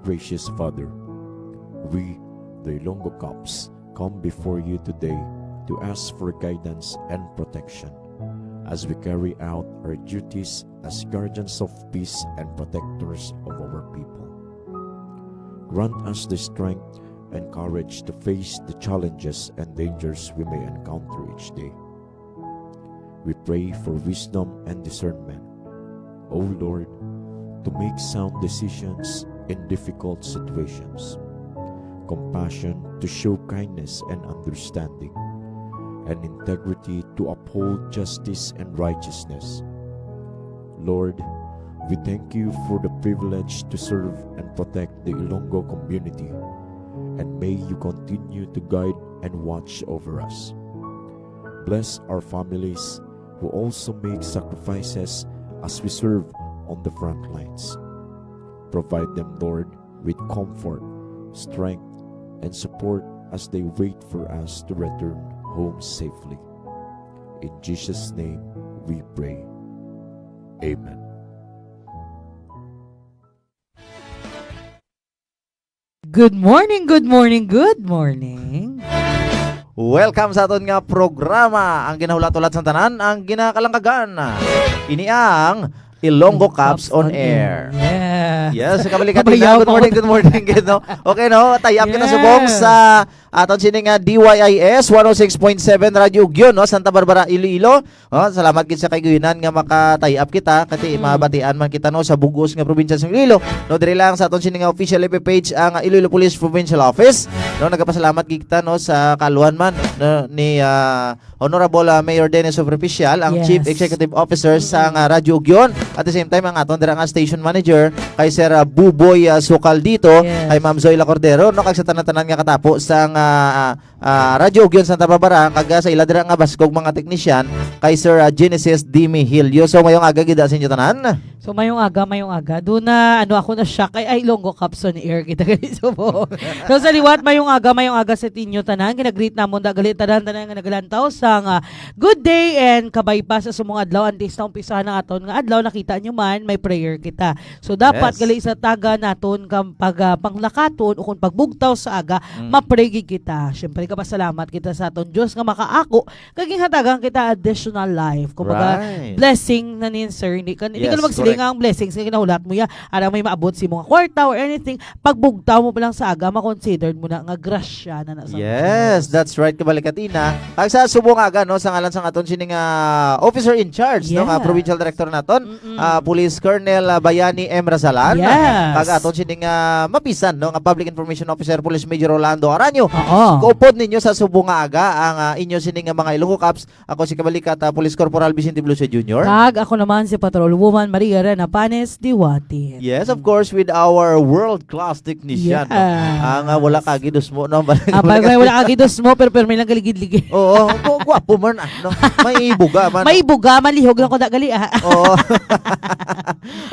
gracious Father, we, the Ilonggo Cops, come before you today to ask for guidance and protection as we carry out our duties as guardians of peace and protectors of our people. Grant us the strength and courage to face the challenges and dangers we may encounter each day. We pray for wisdom and discernment, O Lord, to make sound decisions in difficult situations, compassion to show kindness and understanding, and integrity to uphold justice and righteousness. Lord, we thank you for the privilege to serve and protect the Ilonggo community, and may you continue to guide and watch over us. Bless our families who also make sacrifices as we serve on the front lines. Provide them, Lord, with comfort, strength, and support as they wait for us to return home safely. In Jesus' name we pray. Amen. Good morning, good morning, good morning. Welcome sa aton nga programa, ang ginahulat-ulat sa tanan, ang ginakalangkagan. Ini ang Ilonggo Cops on Air. Yeah. Yes, kabalikan din na. Good morning, good morning. No? Okay, no? Tayap ka na subong sa aton sining DYIS 106.7 Radio Ugyon, no? Santa Barbara, Iloilo. Oh, salamat gid sa kaygunan nga makatayap kita kasi mabatian man kita no sa bugos nga probinsya sa Iloilo. No, diri lang sa aton sining official FB page ang Iloilo Police Provincial Office. No, nagapasalamat gid kita no sa kaluhan man no, ni Honorable Mayor Dennis Superficial, ang Chief Executive Officer sa Radio Ugyon. At the same time, ang aton dira nga station manager kay Sir Buboy Sukal dito, kay Ma'am Zoila Cordero, no, kag sa tanan-tanan nga katapo sa Radio Ugyon Santa Barbara, kag sa ila dira nga baskog mga teknisyan kay Sir Genesis Dimi Hilio. So mayong aga gid sa inyo tanan. So mayong aga. Doon na ako na shock ay Ilonggo Cops on Air kita ganito po. So sa liwat mayong aga sa tinyo tanan, ginagreet namon dagali tanan nga nagalantaw sang good day and kabay pa sa sumong adlaw antes na umpisahan ng aton nga adlaw nakita nyo man may prayer kita. So dapat gali sa taga naton kam pag panglakaton o kung pagbugtaw sa aga ma-pray kita. Syempre kapasalamat kita sa aton Dios nga makaako kaging hatagan kita additional life. Kumbaga blessing na nin sir hindi ka na magsiling ang blessings nga ginahulat mo ya ara may maabot si mga kwarta or anything pagbugtaw mo pa lang sa aga ma-considered mo na nga grasya na sa Yes, that's right kabalikatina. Kag sa subong aga no sa ngalan sang aton sining officer in charge no nga provincial director naton Police Colonel Bayani M. Razalan. Kag aton sining mapisan no nga Public Information Officer Police Major Rolando Aranyo. Koopod ninyo sa subong aga ang inyo sining mga Ilonggo Cops. Ako si kabalikat Police Corporal Vicente Blucio Jr. Kag ako naman si Patrol Woman Maria Rena Panes Diwati. Yes, of course with our world-class technician. No? Ang wala kagidos mo no. Wala kagidos mo pero may lang galigid-ligid. Oo, gwapo man no. May buga man. May buga, malihog lang ko da gali Oo.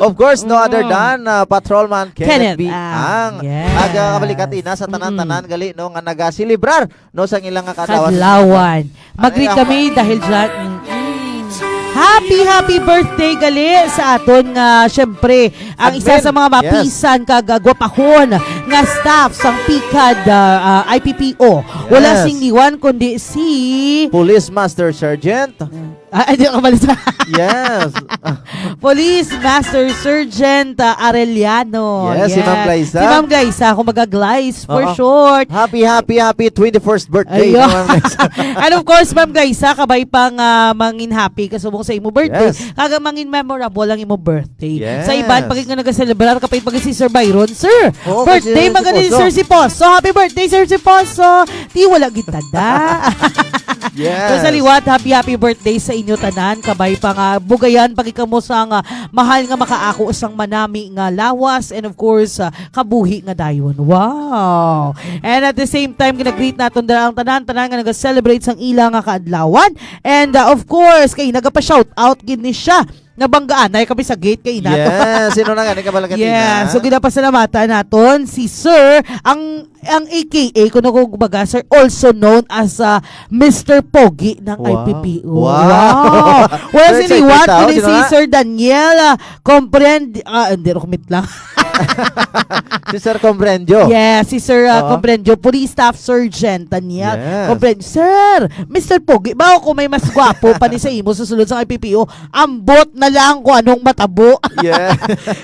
Of course, no other than Patrolman Kenneth B. Ang kabalikat sa tanan-tanan gali no nga nagasilibrar no sang ilang kadlawan. Mag-greet kami dahil dyan happy birthday gali sa aton nga syempre ang isa sa mga mapisan kag gwapahon nga staff sang PICAD IPPO. Wala sing niwan kundi si Police Master Sergeant hindi ako balita. Yes. Police Master Sergeant Arellano. Yes, si Ma'am Glyza. Si Ma'am Glyza, kumaga Glyze for short. Happy 21st birthday. And of course, Ma'am Glyza, kabay pang mangin happy kasubong sa imo birthday. Kaga mangin memorable ang imo birthday. Sa iban, pagit nga nag-celebrar kapag si Sir Byron. Sir, birthday maganin si Sir Siposo. Happy birthday, Sir Siposo. Di wala gitada. So sa liwat, happy birthday sa inyo tanan, kabay pa nga bugayan pagikamo sa nga mahal nga makaako sang manami nga lawas and of course kabuhi nga dayon. Wow. And at the same time gina-greet naton dira ang tanan nga naga-celebrate sang ila nga kaadlawan and of course kay nagapa-shout out gid ni siya nabanggaan ay kami sa gate kay inato. Yes, sino na gani kabalagatina. Yeah, so ginapasalamatan naton si Sir ang AKA kuno ko baga Sir also known as Mr. Pogi ng IPPO. Wow. Well, siniwat ko ni si Sir Daniel comprehend hindi ro kumit lang. Si Sir Comprendio. Yes, si Sir Oo. Comprendio, Police Staff Sergeant Daniel. Yes. Comprendio, Sir, Mr. Pogi, ba kung may mas gwapo pa ni sa imo susunod sa IPPO, ambot na lang kung anong matabo. Yeah.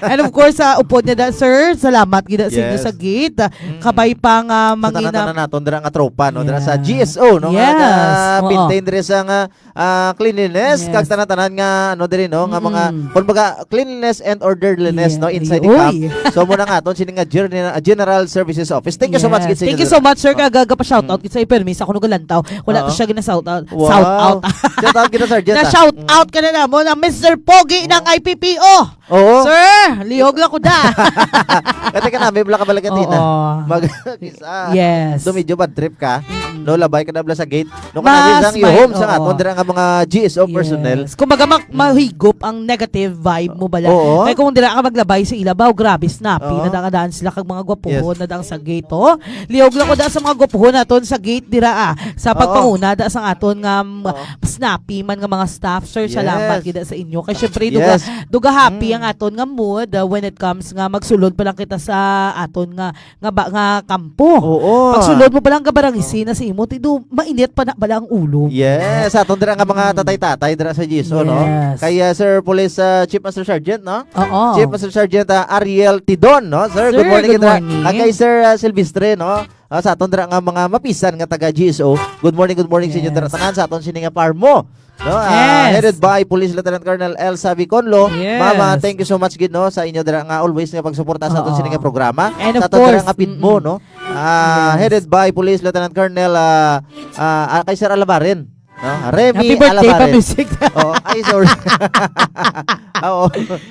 And of course, upod niya da, Sir, salamat gina sa inyo Yes. sa gate. Kabay pang Sa mangina. tanan naton dira nga tropa no, dira Yeah. sa GSO no, Yes. nga Oo. maintain diri sa nga cleanliness Yes. kag tanan-tanan nga ano diri no, nga mga Mm. kumbaga cleanliness and orderliness Yeah. no inside the Uy. camp. So muna nga aton sini nga General Services Office. Thank you so much Yes. gid sa inyo, Thank you sir. so much, Sir. Kagaga pa shoutout kita sa permis. Ako nagalantaw. Wala Oo. to siya gina-shout out. Wow. Shout out. Shout out kita Sergeant. Na shout out ka na mo ng Mr. Pogi ng IPPO. Oo. Sir, lihog lang ko da. Kati ka na may bala ka balik kanina. Oo. Mag isa. Yes. Do medyo bad trip ka. No labay ka na bla sa gate. No Mas kana isang may- home sa oo. aton dira nga mga GSO personnel. Yes. Kung baga mahigop ang negative vibe mo bala. Oo. Kaya kung dira ka maglabay sa ilabaw, grabe snappy. Oo. Nadaan sila kag mga gwapuhon nadang sa gate. Oh. Lihog lang ko da sa mga gwapuhon naton sa gate dira sa pagpanguna da sa aton nga snappy man nga mga staff. Sir, salamat Yes. gid sa inyo. Kay syempre Yes. duga happy ang aton nga mood when it comes nga magsulod pa lang kita sa aton nga kampo. Oo. Pagsulod mo pa lang kabarangisi na si imo, tido mainit pa na bala ang ulo. Yes, aton dira nga mga tatay-tatay dira sa GSO no. Yes. Kaya Sir Police Chief Master Sergeant no. Oo. Chief Master Sergeant Ariel Tidon no. Sir, Sir, good morning good kita. morning. Kay Sir Silvestre no. Sa aton dira nga mga mapisan nga taga GSO. Good morning sa inyo Yes. dira tanan sa aton sini nga Parmo. No, Yes. headed by Police Lieutenant Colonel Elsa Viconlo. Yes. Mama, thank you so much gid no sa inyo dira nga always nga pagsuporta sa aton Oo. sini nga programa. And of Sa aton dira course, nga pitmo no. Yes. Headed by Police Lieutenant Colonel kay Sir Alabaren. No? Remy Happy birthday pa, Alabaren. music. Oh, ay sorry. Oo.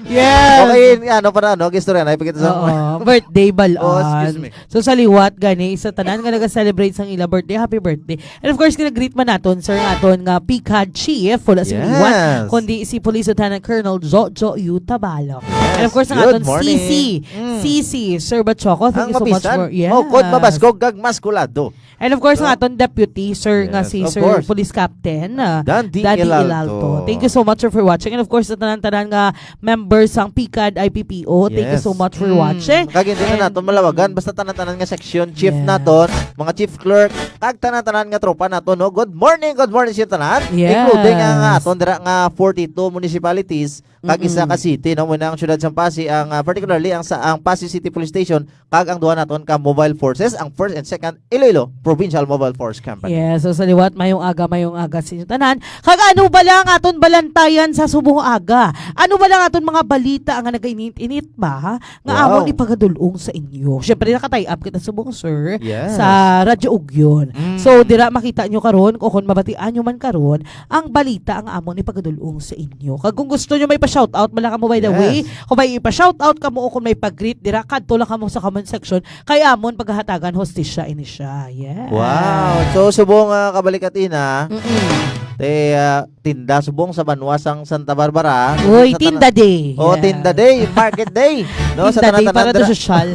Yes. Okay, ano para ano, gistorya na ipakita sa Oo, birthday balon. Oh, excuse me. So sa liwat gani sa tanan nga naga-celebrate sang ila birthday, happy birthday. And of course kina-greet man naton sir aton nga PCAD chief wala sa Yes. liwat kundi si Police Lieutenant Colonel Jojo Tabalo. And of course ang Good aton morning. CC Sir Bachoco, thank you so much for Oh, kod mabaskog kag maskulado. And of course, ang aton deputy, sir, nga Yes, si of Sir course. Police Captain, Dandy Daddy Ilalto. Ilalto. Thank you so much sir, for watching. And of course, sa tanan-tanan nga members sang PCAD IPPO, thank you Yes. so much for watching. Kag hindi And- na naton malawagan basta tanan-tanan nga section chief Yeah. naton, mga chief clerk, kag tanan-tanan nga tropa naton no. Good morning sa tanan. Yes. Including ang aton dira nga 42 municipalities kag isa ka city no muna ang syudad sang Pasig ang particularly ang Pasig City Police Station kag ang duha naton ka mobile forces ang first and second Iloilo Provincial Mobile Force Company. Yes, so sa liwat, mayong aga sa inyo tanan. Kag ano ba lang aton balantayan sa subong aga? Ano ba lang aton mga balita nga nagainit-init ba? Ha? Nga Wow. amon ipagadulong sa inyo. Syempre nakatay up kita subong sir Yes. sa Radyo Ugyon. Mm. So dira makita nyo karon kung mabatian nyo man karon ang balita ang amon ipagadulong sa inyo. Kag kung gusto nyo may pa-shoutout mala ka mo by the Yes. way, kung may ipa-shoutout ka mo o kung may pag-greet dira kadto lang ka mo sa comment section kay amon paghahatagan hostisya ini siya. Yes. Wow. So subong kabalikatina, Mm-mm. tinda subong sa Banwasang Santa Barbara. Uy, Sa Tinda Day. Oh, Yeah. Tinda Day, Market Day. No, Tinda Day para dira- to social.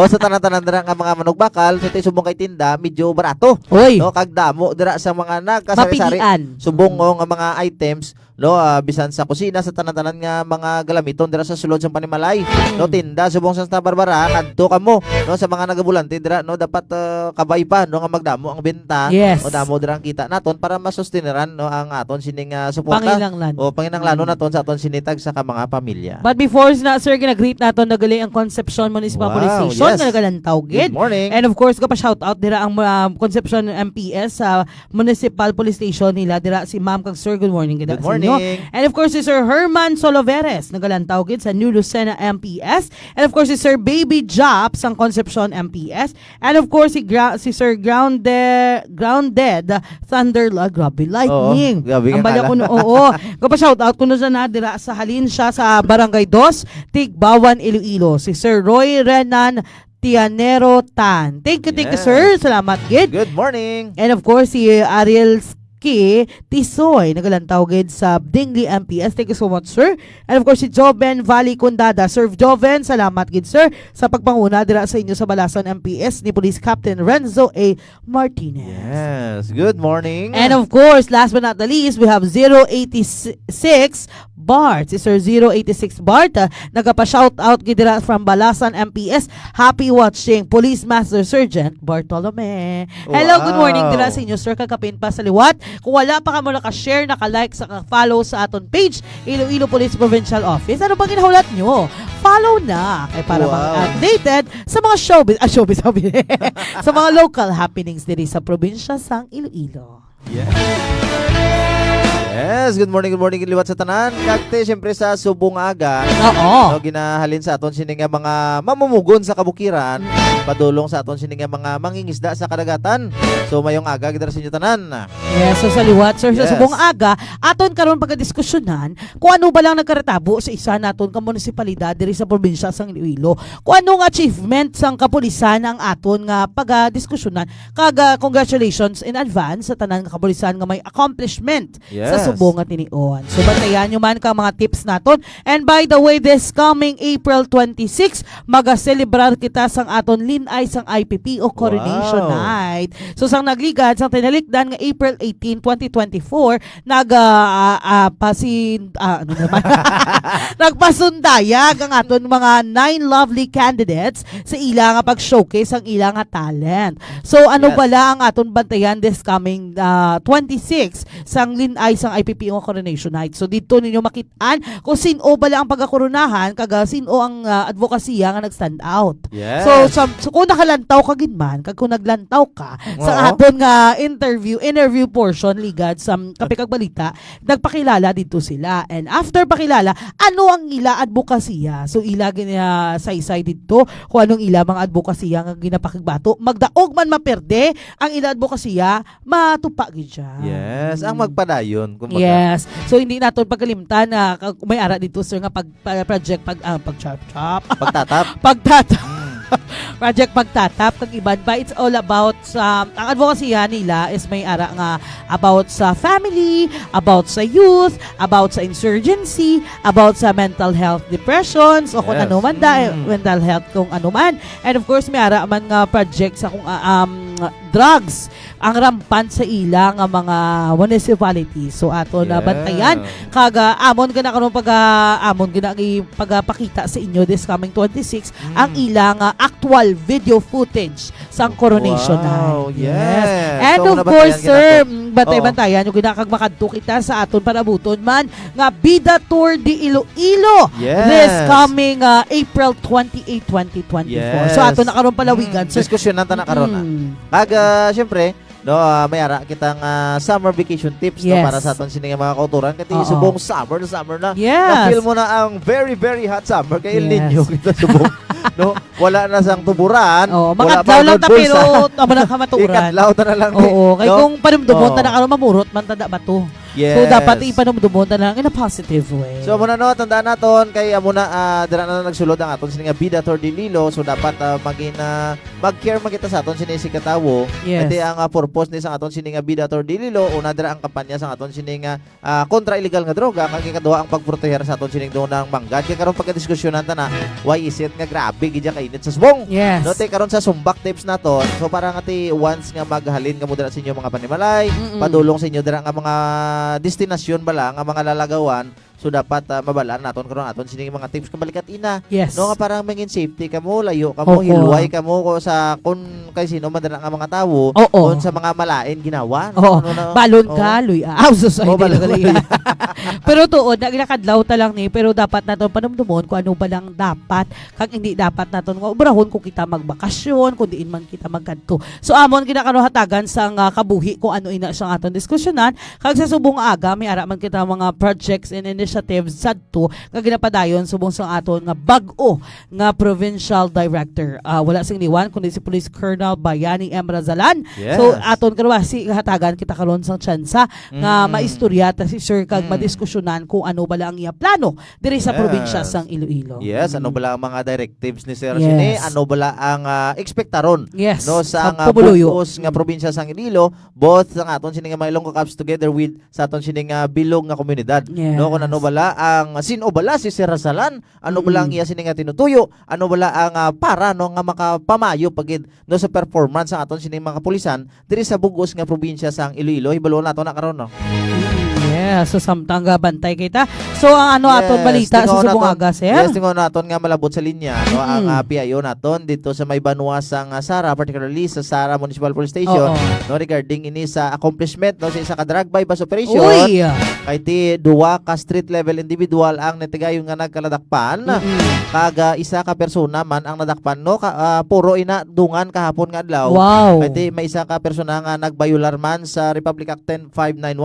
sa tanan-tanan dira nga mga manok bakal, so tay subong kay tinda medyo barato. Uy, No, kag damo dira sa mga nagkasari-sari. mapilian. Subong nga mga items no bisan sa kusina sa tanan-tanan nga mga galamiton dira sa sulod sa Panimalay. No, tinda subong sa Santa Barbara kadto kamo no sa mga nagabulante dira no dapat kabay pa no nga magdamo ang benta. Yes. O damo dira ang kita naton para masustineran no ang aton sining suporta. Pangilanglan. O panginanglano naton sa aton sinitag sa mga pamilya. But before na sir gina-greet naton nagali ang Concepcion Municipal Wow, Police Station yes. nga nagalantaw gid. Good morning. And of course, pa shout out dira ang Concepcion MPS sa Municipal Police Station nila dira si Ma'am kag Sir. Good morning gid Good sa inyo. morning. And of course si Sir Herman Soloveres nagalantaw gid sa New Lucena MPS. And of course si Sir Baby Jops ang Concepcion MPS. And of course si Sir Grounded Thunderla, grabe lightning. Oo, grabe Ang nga bala kala. ko oo. Gapa shout out kuno sa na dira sa halin siya sa Barangay 2, Tigbawan, Iloilo. Si Sir Roy Renan Tianero Tan. Thank you Yes. sir. Salamat gid. Good morning. And of course si Ariel Ki Tisoy, nagalantaw gid sa Dingley MPS. Thank you so much, sir. And of course, si Joven Valley Condada. Sir Joven, salamat gid, sir, sa pagpanguna dira sa inyo sa Balasan MPS ni Police Captain Renzo A. Martinez. Yes, good morning. And of course, last but not the least, we have 086 Bart. Si Sir 086 Bart, nagapa-shoutout gidira from Balasan MPS. Happy watching, Police Master Sergeant Bartolome. Hello, good morning dira sa inyo, sir. Kakapin pa sa liwat. Kung wala pa ka mo naka-share, naka-like, naka-follow sa aton page, Iloilo Police Provincial Office, ano bang ginahulat nyo? Follow na kay para updated sa mga showbiz sa mga local happenings diri sa probinsya sang Iloilo. Yes, good morning liwat sa tanan. Kakte, siyempre sa subong aga. Oo. No, ginahalin sa aton sini nga mga mamumugon sa kabukiran, padulong sa aton sini nga mga mangingisda sa kadagatan. So mayong aga gidara sa inyo tanan. Yes, so sa liwat, sir, Yes. sa subong aga, aton karon pagdiskusyonan kung ano ba lang nagkaretabo sa isa naton ka munisipalidad diri sa probinsya sang Iloilo. Kung anong achievement sang kapulisan ang aton nga pagdiskusyonan. Congratulations in advance sa tanan nga kapulisan nga may accomplishment sa subong nga tinion. So bantayan nyo man ka mga tips naton. And by the way, this coming April 26, maga-celebrar kita sang aton linay sang IPP o Coronation Night. So sang nagligad, sang tinalikdan nga April 18, 2024, nagpasundayag ang aton mga 9 lovely candidates sa ila nga pag-showcase ang ila nga talent. So ano bala ang aton bantayan this coming 26 sang linay sang IPP o Coronation Night. So dito ninyo makitaan kung sino bala ang pagkakoronahan, kaga sino ang advokasya nga nag-stand out. Yes. So kung nakalantaw ka ginman, kag kung naglantaw ka sa aton nga interview portion ligad sa Kapikag Balita, nagpakilala dito sila. And after pakilala, ano ang ila advokasya? So ila saysay dito kung anong ila mga advokasya nga ginapakigbato. Magdaog man maperde ang ila advokasya, matupa gid siya. Yes, ang magpadayon kumbaga. Yes. So hindi naton pagkalimtan na may ara dito, sir, nga project pagtatap. Project Pagtatap kag iban ba, it's all about sa ang advokasya nila is may ara nga about sa family, about sa youth, about sa insurgency, about sa mental health depressions o kung ano man mental health kung ano man. And of course may ara man nga project sa kung drugs ang rampant sa ila nga mga municipality. So ato na bantayan kaga amon gana karon pagpakita sa inyo this coming 26 ang ilang actual video footage sa Coronation Night. Yes. And So, of course, sir, Oo. bantayan yung ginakag makadto kita sa aton panabuton man nga Bida Tour de Iloilo this coming April 28, 2024. Yes. So ato na karon palawigan, sir. Diskusyon nata na karon na. Kaga syempre no, may ara kitang summer vacation tips no, para sa aton sini nga mga kauturan kati subong summer na. Na-feel mo na ang very very hot summer kay El Nino kita subong. No, wala na sang tuburan. Makadlaw lang ta pero amo na kamaturan. Ikadlaw ta na lang. Kay kung panumdumon ta na karon mamurot man tada bato. Yes. So dapat ipanumdumon ta na in a positive way. So muna no, tandaan naton kay amo na dira na nagsulod ang aton sini nga Bida Tour de Iloilo. So dapat mag-care man kita sa aton sini si Katawo. Iti ang purpose ni sang aton sini nga Bida Tour de Iloilo, una dira ang kampanya sang aton sini nga kontra illegal nga droga, kag ikaduha ang pagproteher sa aton sining dunang manggad. Kay karon pagka-diskusyonan ta na, why is it nga grabe gid kainit sa subong. No, tay karon sa sumbak tips naton. So para nga once nga maghalin ka mo dira sa inyo mga panimalay, padulong sa inyo dira nga mga destinasyon bala nga mga lalagawan. So dapat mabalaan naton karon aton sini mga tips kabalikat ina. No nga parang mangin safety kamo, layo kamo, hilway kamo ko sa kun kay sino man dira nga mga tawo, kun sa mga malain ginawa. Balon ka, luya. Pero tuod na ginakadlaw ta lang ni, pero dapat naton panumdumon kung ano ba lang dapat kag hindi dapat naton nga obrahon kung kita magbakasyon, kung diin man kita magkadto. So amon ginakanuhatagan sang kabuhi kung ano ina sang aton diskusyonan kag sa subong aga may ara man kita mga projects and initiative sadto nga ginapadayon subong sa aton nga bag-o nga provincial director. Wala sing liwan kundi si Police Colonel Bayani M. Razalan. Yes. So aton karon si hatagan kita karon sang tsansa nga maistorya ta si Sir kag madiskusyonan kung ano bala ang iya plano diri sa Yes. probinsya sang Iloilo. Yes, ano bala ang mga directives ni Sir Yes. Sine? Ano bala ang ekspektaron Yes. no sa Sa Pabuluyo. bukos nga probinsya sang Iloilo, both sa aton sini nga Ilonggo Cups together with sa aton sini nga bilog nga komunidad. Yes. No kung ano bala ang sino bala si Sir Razalan, ano bala ang iya sini nga tinutuyo, ano bala ang para no nga makapamayo pagid no sa performance sa aton sini mga kapulisan diri sa bugos nga probinsya sang Iloilo. Hibalo nato na karon no. Yeah, so samtang bantay kita. So ang ano aton balita sa tingon subong naton- aga sir? Yes, tingon naton nga malabot sa linya no ang PIO naton dito sa may banwa sang Sara, particularly sa Sara Municipal Police Station Oo. no regarding ini sa accomplishment no sa isa ka drug bypass operation. Uy! Kay ti duwa ka street level individual ang natigayon nga nagkaladakpan kag isa ka persona man ang nadakpan no puro ina dungan kahapon nga adlaw. Wow. Kay ti may isa ka persona nga nagbayular man sa Republic Act 10591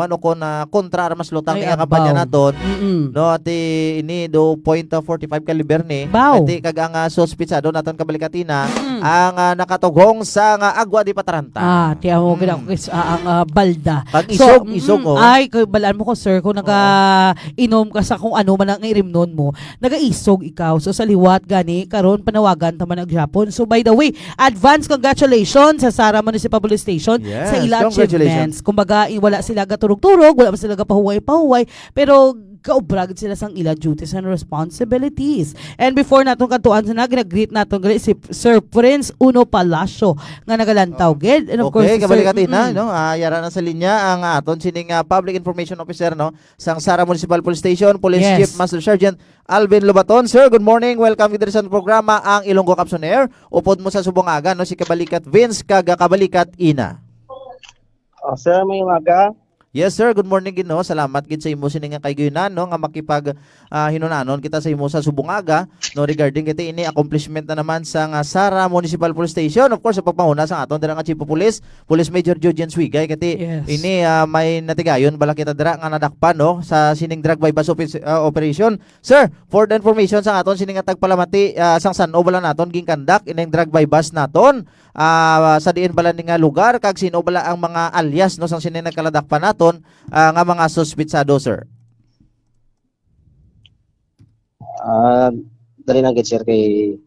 o kon kontra armas lutang Ay, nga kampanya abaw. naton. Mm-mm. No, ati ini do .45 caliber ni. Baw. Ati kag ang suspitsado naton kabalikatina ang nakatugong sa agwa di pataranta. Tiyan mo gina ang balda. Pag isog oh. Ay, balaan mo ko sir, kung naka-inom ka sa kung ano man ang irimnon mo, nag-isog ikaw. So sa liwat gani, karon panawagan taman ang Japon. So by the way, advance congratulations sa Sara Municipal Police Station Yes, sa ila congratulations. achievements. Kumbaga, wala sila gaturog-turog, wala sila gapahuway-pahuway, pero kaubragid sila sang ila duties and responsibilities. And before natong kantuan sa nag-greet natong gali si Sir Prince Uno Palacio nga nagalantaw gid. And of course, Okay, si kabalikatina no. Yara na sa linya ang aton sining Public Information Officer no sang Sara Municipal Police Station, Police Yes. Chief Master Sergeant Alvin Lobaton. Sir, good morning. Welcome to sa programa ang Ilonggo Cups on Air. Upod mo sa subong aga no si Kabalikat Vince kag Kabalikat Ina. Sir, may umaga. Yes sir, good morning gid no. Salamat gid sa imo sini nga kayguynan no nga makipag hinunanon kita sa imo sa subungaga no regarding kiti ini accomplishment na naman sa Sara Municipal Police Station. Of course sa pagpanguna sa aton dira nga Chief of Police, Police Major Julian Swigay kiti Yes. ini may natigayon bala kita dira nga nadakpan no sa sining drug bypass operation. Sir, for the information sa aton sining nga tagpalamati sang San bala naton ginkandak ining drug bypass naton sa diin bala ni nga lugar kag sino bala ang mga alias no sang sining nagkaladakpan naton nga mga suspitsado sir. Dali lang sir kay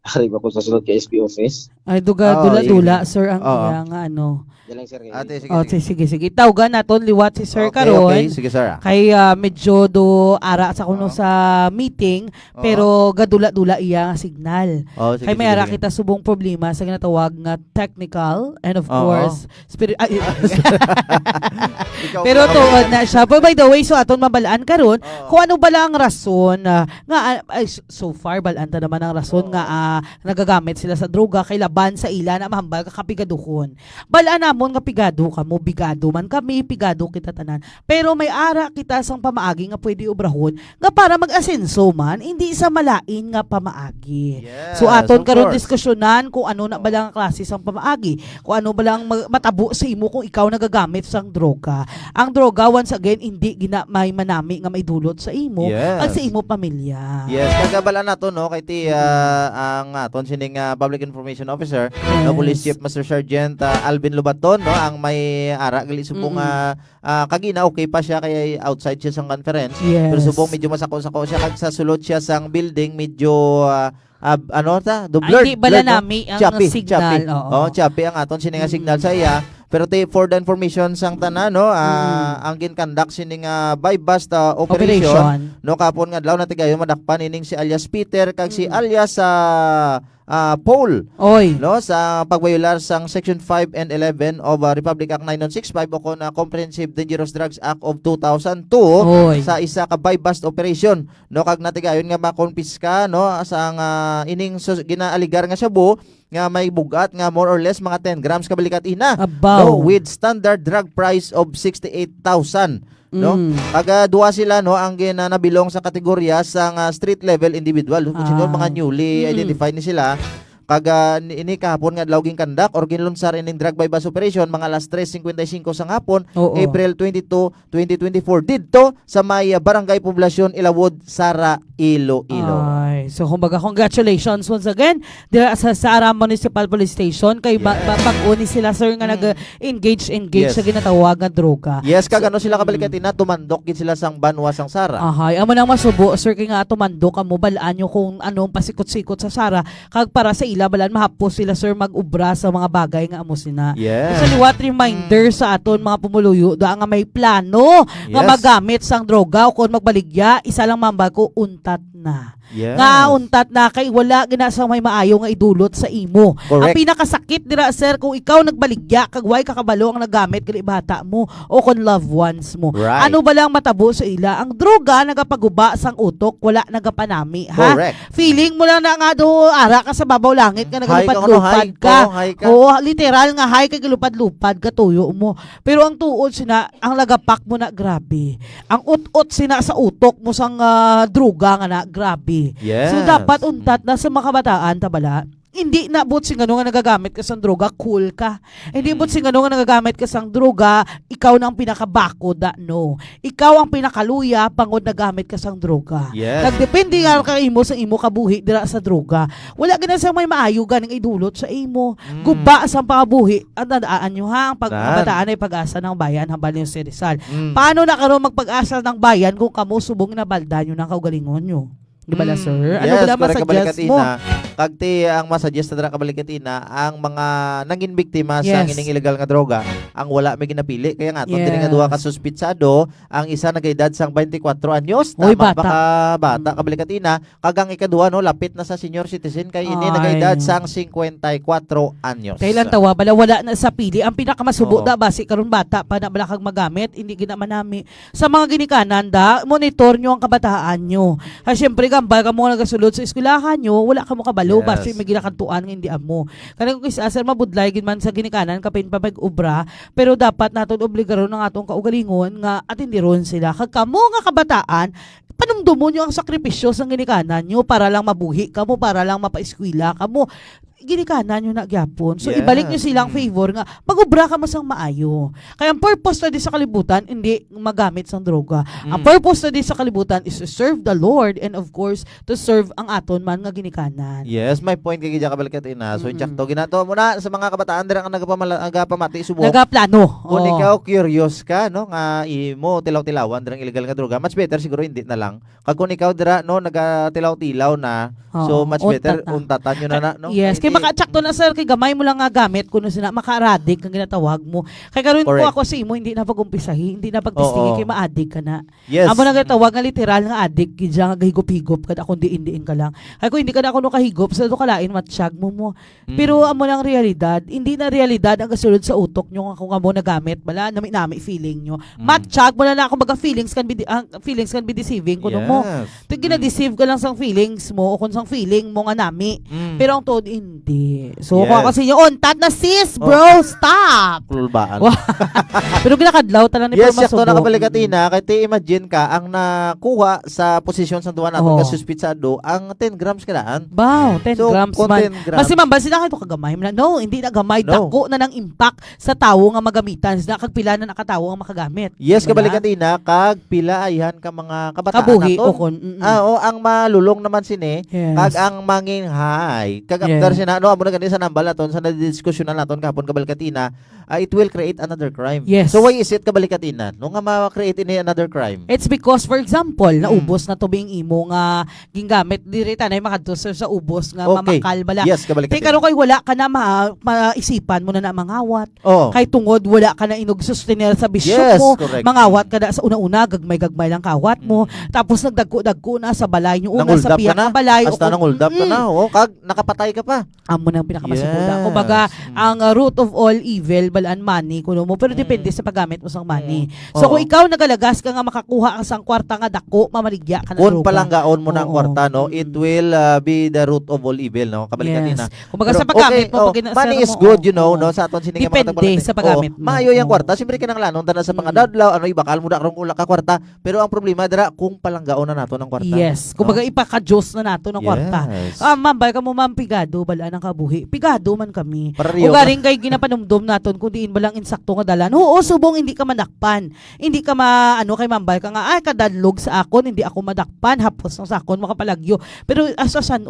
Harip ako sa sunod kay SP office. Ay, Oh, dula-dula, sir, ang Oo. iya nga ano. Dali lang sir kay Ate, sige, Oh, sige. sige. Tawgan naton liwat si Sir Okay, karon. okay. Sige sir. Kay medyo do ara sa kuno sa meeting, pero gadula-dula iya nga signal. Oh, sige, Kay may sige, ara sige. kita subong problema sa ginatawag nga technical and of Oo. course Ikaw pero pa- tuod na siya. But by the way, so aton mabalaan karon Oo. kung ano bala ang rason nga so far balanta naman ang rason nga nagagamit sila sa droga kay laban sa ila na mahambal ka kapigaduhon. Balaan namon nga pigado ka mo, bigado man kami, pigado kita tanan. Pero may ara kita sang pamaagi nga pwede obrahon nga para mag-asenso man, hindi sa malain nga pamaagi. Yes, So aton of karon course. diskusyonan kung ano na balang klase sang pamaagi, kung ano balang matabo sa imo kung ikaw nagagamit sang droga. Ang droga once again hindi gina may manami nga may dulot sa imo Yes. at sa imo pamilya. Yes, kagabala nato no kay ti ang aton sining Public Information Officer, no Yes. Police Chief Master Sergeant Alvin Lobaton no ang may ara gali subong kagina okay pa siya kay outside siya sang conference. Yes. Pero subong medyo masako-sako siya kag sa sulod siya sang building medyo ano ta? Blurred. Hindi bala blurred, no? nami ang Choppy, signal. choppy. Oo. Oh, choppy ang aton sining signal sa iya. Pero for the information sang tanan no, ang ginkandak sining bypass operation no kapon nga adlaw natigayon madakpan ining si alias Peter kag si alias Paul Oy. no sa pagbayular sang Section 5 and 11 of Republic Act 9165 o kon Comprehensive Dangerous Drugs Act of 2002 Oy. sa isa ka bypass operation no kag natigayon nga makonpiska no sang ining ginaaligar nga shabu nga may bugat nga more or less mga 10 grams kabalikat ina Abaw. no with standard drug price of 68,000 no duwa sila no ang nabilong sa kategorya sang street level individual kung siguro mga newly identified ni sila kaga ini kahapon nga lawging kandak or ginlunsar ining drug bypass operation mga alas 3:55 sa hapon, Oo. April 22, 2024 didto sa may barangay poblasyon Ilawod, Sara, Iloilo. Ay, so kumbaga congratulations once again dira sa Sara Municipal Police Station kay pag-uni sila sir nga nag-engage Yes. sa ginatawag nga droga. Yes, kagano sila kabalikatin na tumandok gid sila sang banwa sang Sara. Ahay, amo nang masubo sir kay nga tumando ka mo balaan nyo kung anong pasikot-sikot sa Sara kag para sa ila balaan mahapos sila sir mag-ubra sa mga bagay nga amo sina. Yes. Sa liwat reminder sa aton mga pumuluyo da nga may plano nga Yes. magamit sang droga o kung magbaligya isa lang mambag ko untat na. Yes. Nga untat na kay wala gina sa may maayo nga idulot sa imo. Ang Correct. pinakasakit dira sir kung ikaw nagbaligya kag way kakabalo ang nagamit kay bata mo o kon loved ones mo. Right. Ano ba lang matabo sa ila? Ang droga nagapaguba sang utok, wala nagapanami, ha? Correct. Feeling mo lang na nga do ara ka sa babaw langit nga High nagalupad-lupad ka, ka. ano, high ka. Oo, literal nga high kay galupad-lupad ka tuyo mo. Pero ang tuod sina, ang lagapak mo na grabe. Ang ut-ut sina sa utok mo sang droga nga na grabe. Yes. So dapat untat na sa mga kabataan tabala. Hindi na but sing ano nga nagagamit ka sang droga, cool ka. Hindi but sing ano nga nagagamit ka sang droga, ikaw na ang pinakabako da no. Ikaw ang pinakaluya pangod nagamit ka sang droga. Yes. Nagdepende nga ka imo sa imo kabuhi dira sa droga. Wala gina sa may maayo ganing idulot sa imo. Guba sa pangabuhi. Ang dadaan nyo ha, ang pagkabataan ay pag-asa ng bayan hambal niyo si Rizal. Paano na karon magpag-asa ng bayan kung kamo subong na balda nyo ng kaugalingon nyo? Di ba la, sir? Ano Yes, ba correct, masuggest mo? Kagti ang masuggest na kabalikatina ang mga naging biktima sa Yes. ining illegal nga droga ang wala may ginapili kaya nga Yes. dili nga duha ka suspitsado ang isa nagedad sang 24 anyos Uy, tama bata. baka bata kabalikatina kagang ikaduha no lapit na sa senior citizen kay ini Ay. nagedad sang 54 anyos. Kailan tawa bala wala na sa pili ang pinakamasubo Oo. da basi karon bata pa na bala kag magamit hindi gina manami sa mga ginikanan da monitor nyo ang kabataan nyo kasi syempre gambal ka mo nagasulod sa eskwelahan nyo wala ka mo kabalo Yes. basi may ginakantuan nga hindi amo kanang kung isa mabudlay gid man sa ginikanan kapin pa mag-ubra pero dapat naton obligaron ng atong kaugalingon nga atindiron sila kag kamo nga kabataan panumdumon nyo ang sakripisyo sa ginikanan nyo para lang mabuhi kamo para lang mapaeskwela kamo ginikanan nyo na gyapon. So Yes. ibalik nyo silang favor nga magubra ka masang maayo. Kaya ang purpose na di sa kalibutan hindi magamit sang droga. Ang purpose na di sa kalibutan is to serve the Lord and of course to serve ang aton man nga ginikanan. Yes, my point kay gidya kabalikatina. So insakto ginato mo na sa mga kabataan dira ang nagapamati subok. Nagaplano. Kung Oo. ikaw curious ka no nga imo tilaw-tilawan dirang illegal nga droga, much better siguro hindi na lang. Kag kung ikaw dira no nagatilaw-tilaw na, so Oo, much better untat na. untatan nyo na no. Yes, kay Hindi- makatsakto na sir kay gamay mo lang nga gamit kuno sina maka-addict ang ginatawag mo. Kay karon ko Correct. ako sa imo hindi na pag-umpisahi, hindi na pagtistingi Oo. kay ma-addict ka na. Yes. Amo na ginatawag nga literal nga addict gid siya nga gahigop-higop kad ako diin ka lang. Kay kung hindi ka na ako no kahigop sa do kalain matsyag mo. Pero amo lang realidad, hindi na realidad ang kasulod sa utok nyo nga kung amo nagamit bala nami feeling nyo. Matsyag mo na ako baga feelings can be deceiving kuno mo. Pag gina-deceive ka lang sang feelings mo o kung sang feeling mo nga nami. Pero ang tuod hindi. So Yes. kung ako sa inyo, ontat na sis, bro, stop! Kulbaan. Wow. Pero ginakadlaw tala ni Yes, Perma sakto Subo. na kabalikatina kay ti imagine ka ang nakuha sa posisyon sa duwa naton Oo. nga suspitsado ang 10 grams kadaan. Wow, 10 So, grams kung man. 10 grams. Kasi man, basi na kayo kagamay mo na. No, hindi na gamay. No. Dako na ng impact sa tawo nga magamitan. Na kagpila na nakatawo ang makagamit. Yes, Diba na? kabalikatina kag pila ayhan ka mga kabataan Kabuhi naton. o kon. Ang malulong naman sini Yes. kag ang manging high kag Yeah. after sina no amo na gani sa nambal naton sa nadiskusyon na naton kahapon kabalikatina it will create another crime. Yes. So why is it kabalikatina no nga ma-create ini another crime? It's because, for example, naubos na tubing imo nga gingamit diri tanay makadto sa ubos nga Okay. mamakal bala. Yes, Kay kabalikatina. karon kay wala ka na maisipan mo na mangawat. Oh. Kay tungod wala ka na inog sustenir sa bisyo Yes, mo. correct. Mangawat ka na sa una-una gagmay lang kawat mo. Tapos nagdagko-dagko na sa balay nyo una sa Nanguldap ka piyak na. ng balay. Hasta nanguldap ka na. Oh, kag nakapatay ka pa. Amo nang pinakamasugod. Yes. Kumbaga, ang root of all evil balaan money kuno mo pero depende sa paggamit mo sang money. So Oo. kung ikaw nagalagas ka nga makakuha ka sang kwarta nga dako, mamaligya ka na Kung droga. palanggaon mo na ang Oo. kwarta, no, it will be the root of all evil, no? Kabalikatina. Yes. Kumbaga sa paggamit mo, pag money is mo, good, you know, oo. no? Sa aton sininga Depende sa paggamit mo. Maayo yung Oo. kwarta, siyempre kinanglanon tanan sa pangadadlaw, ano ibakal mo da karong ula ka kwarta, pero ang problema dira kung palanggaon na nato ng kwarta. Yes. Kumbaga ipaka-Diyos na nato ng kwarta. Yes. Ma'am, baka mo ma'am pigado, balaan ng kabuhi. Pigado man kami. Pariyo O galing kay ginapanumdum naton kung diin ba lang insakto nga dalan. Oo, subong hindi ka manakpan. Hindi ka kay mambal ka nga, ay kadadlog sa akon, hindi ako madakpan, hapos ng sakon, makapalagyo. Pero asasan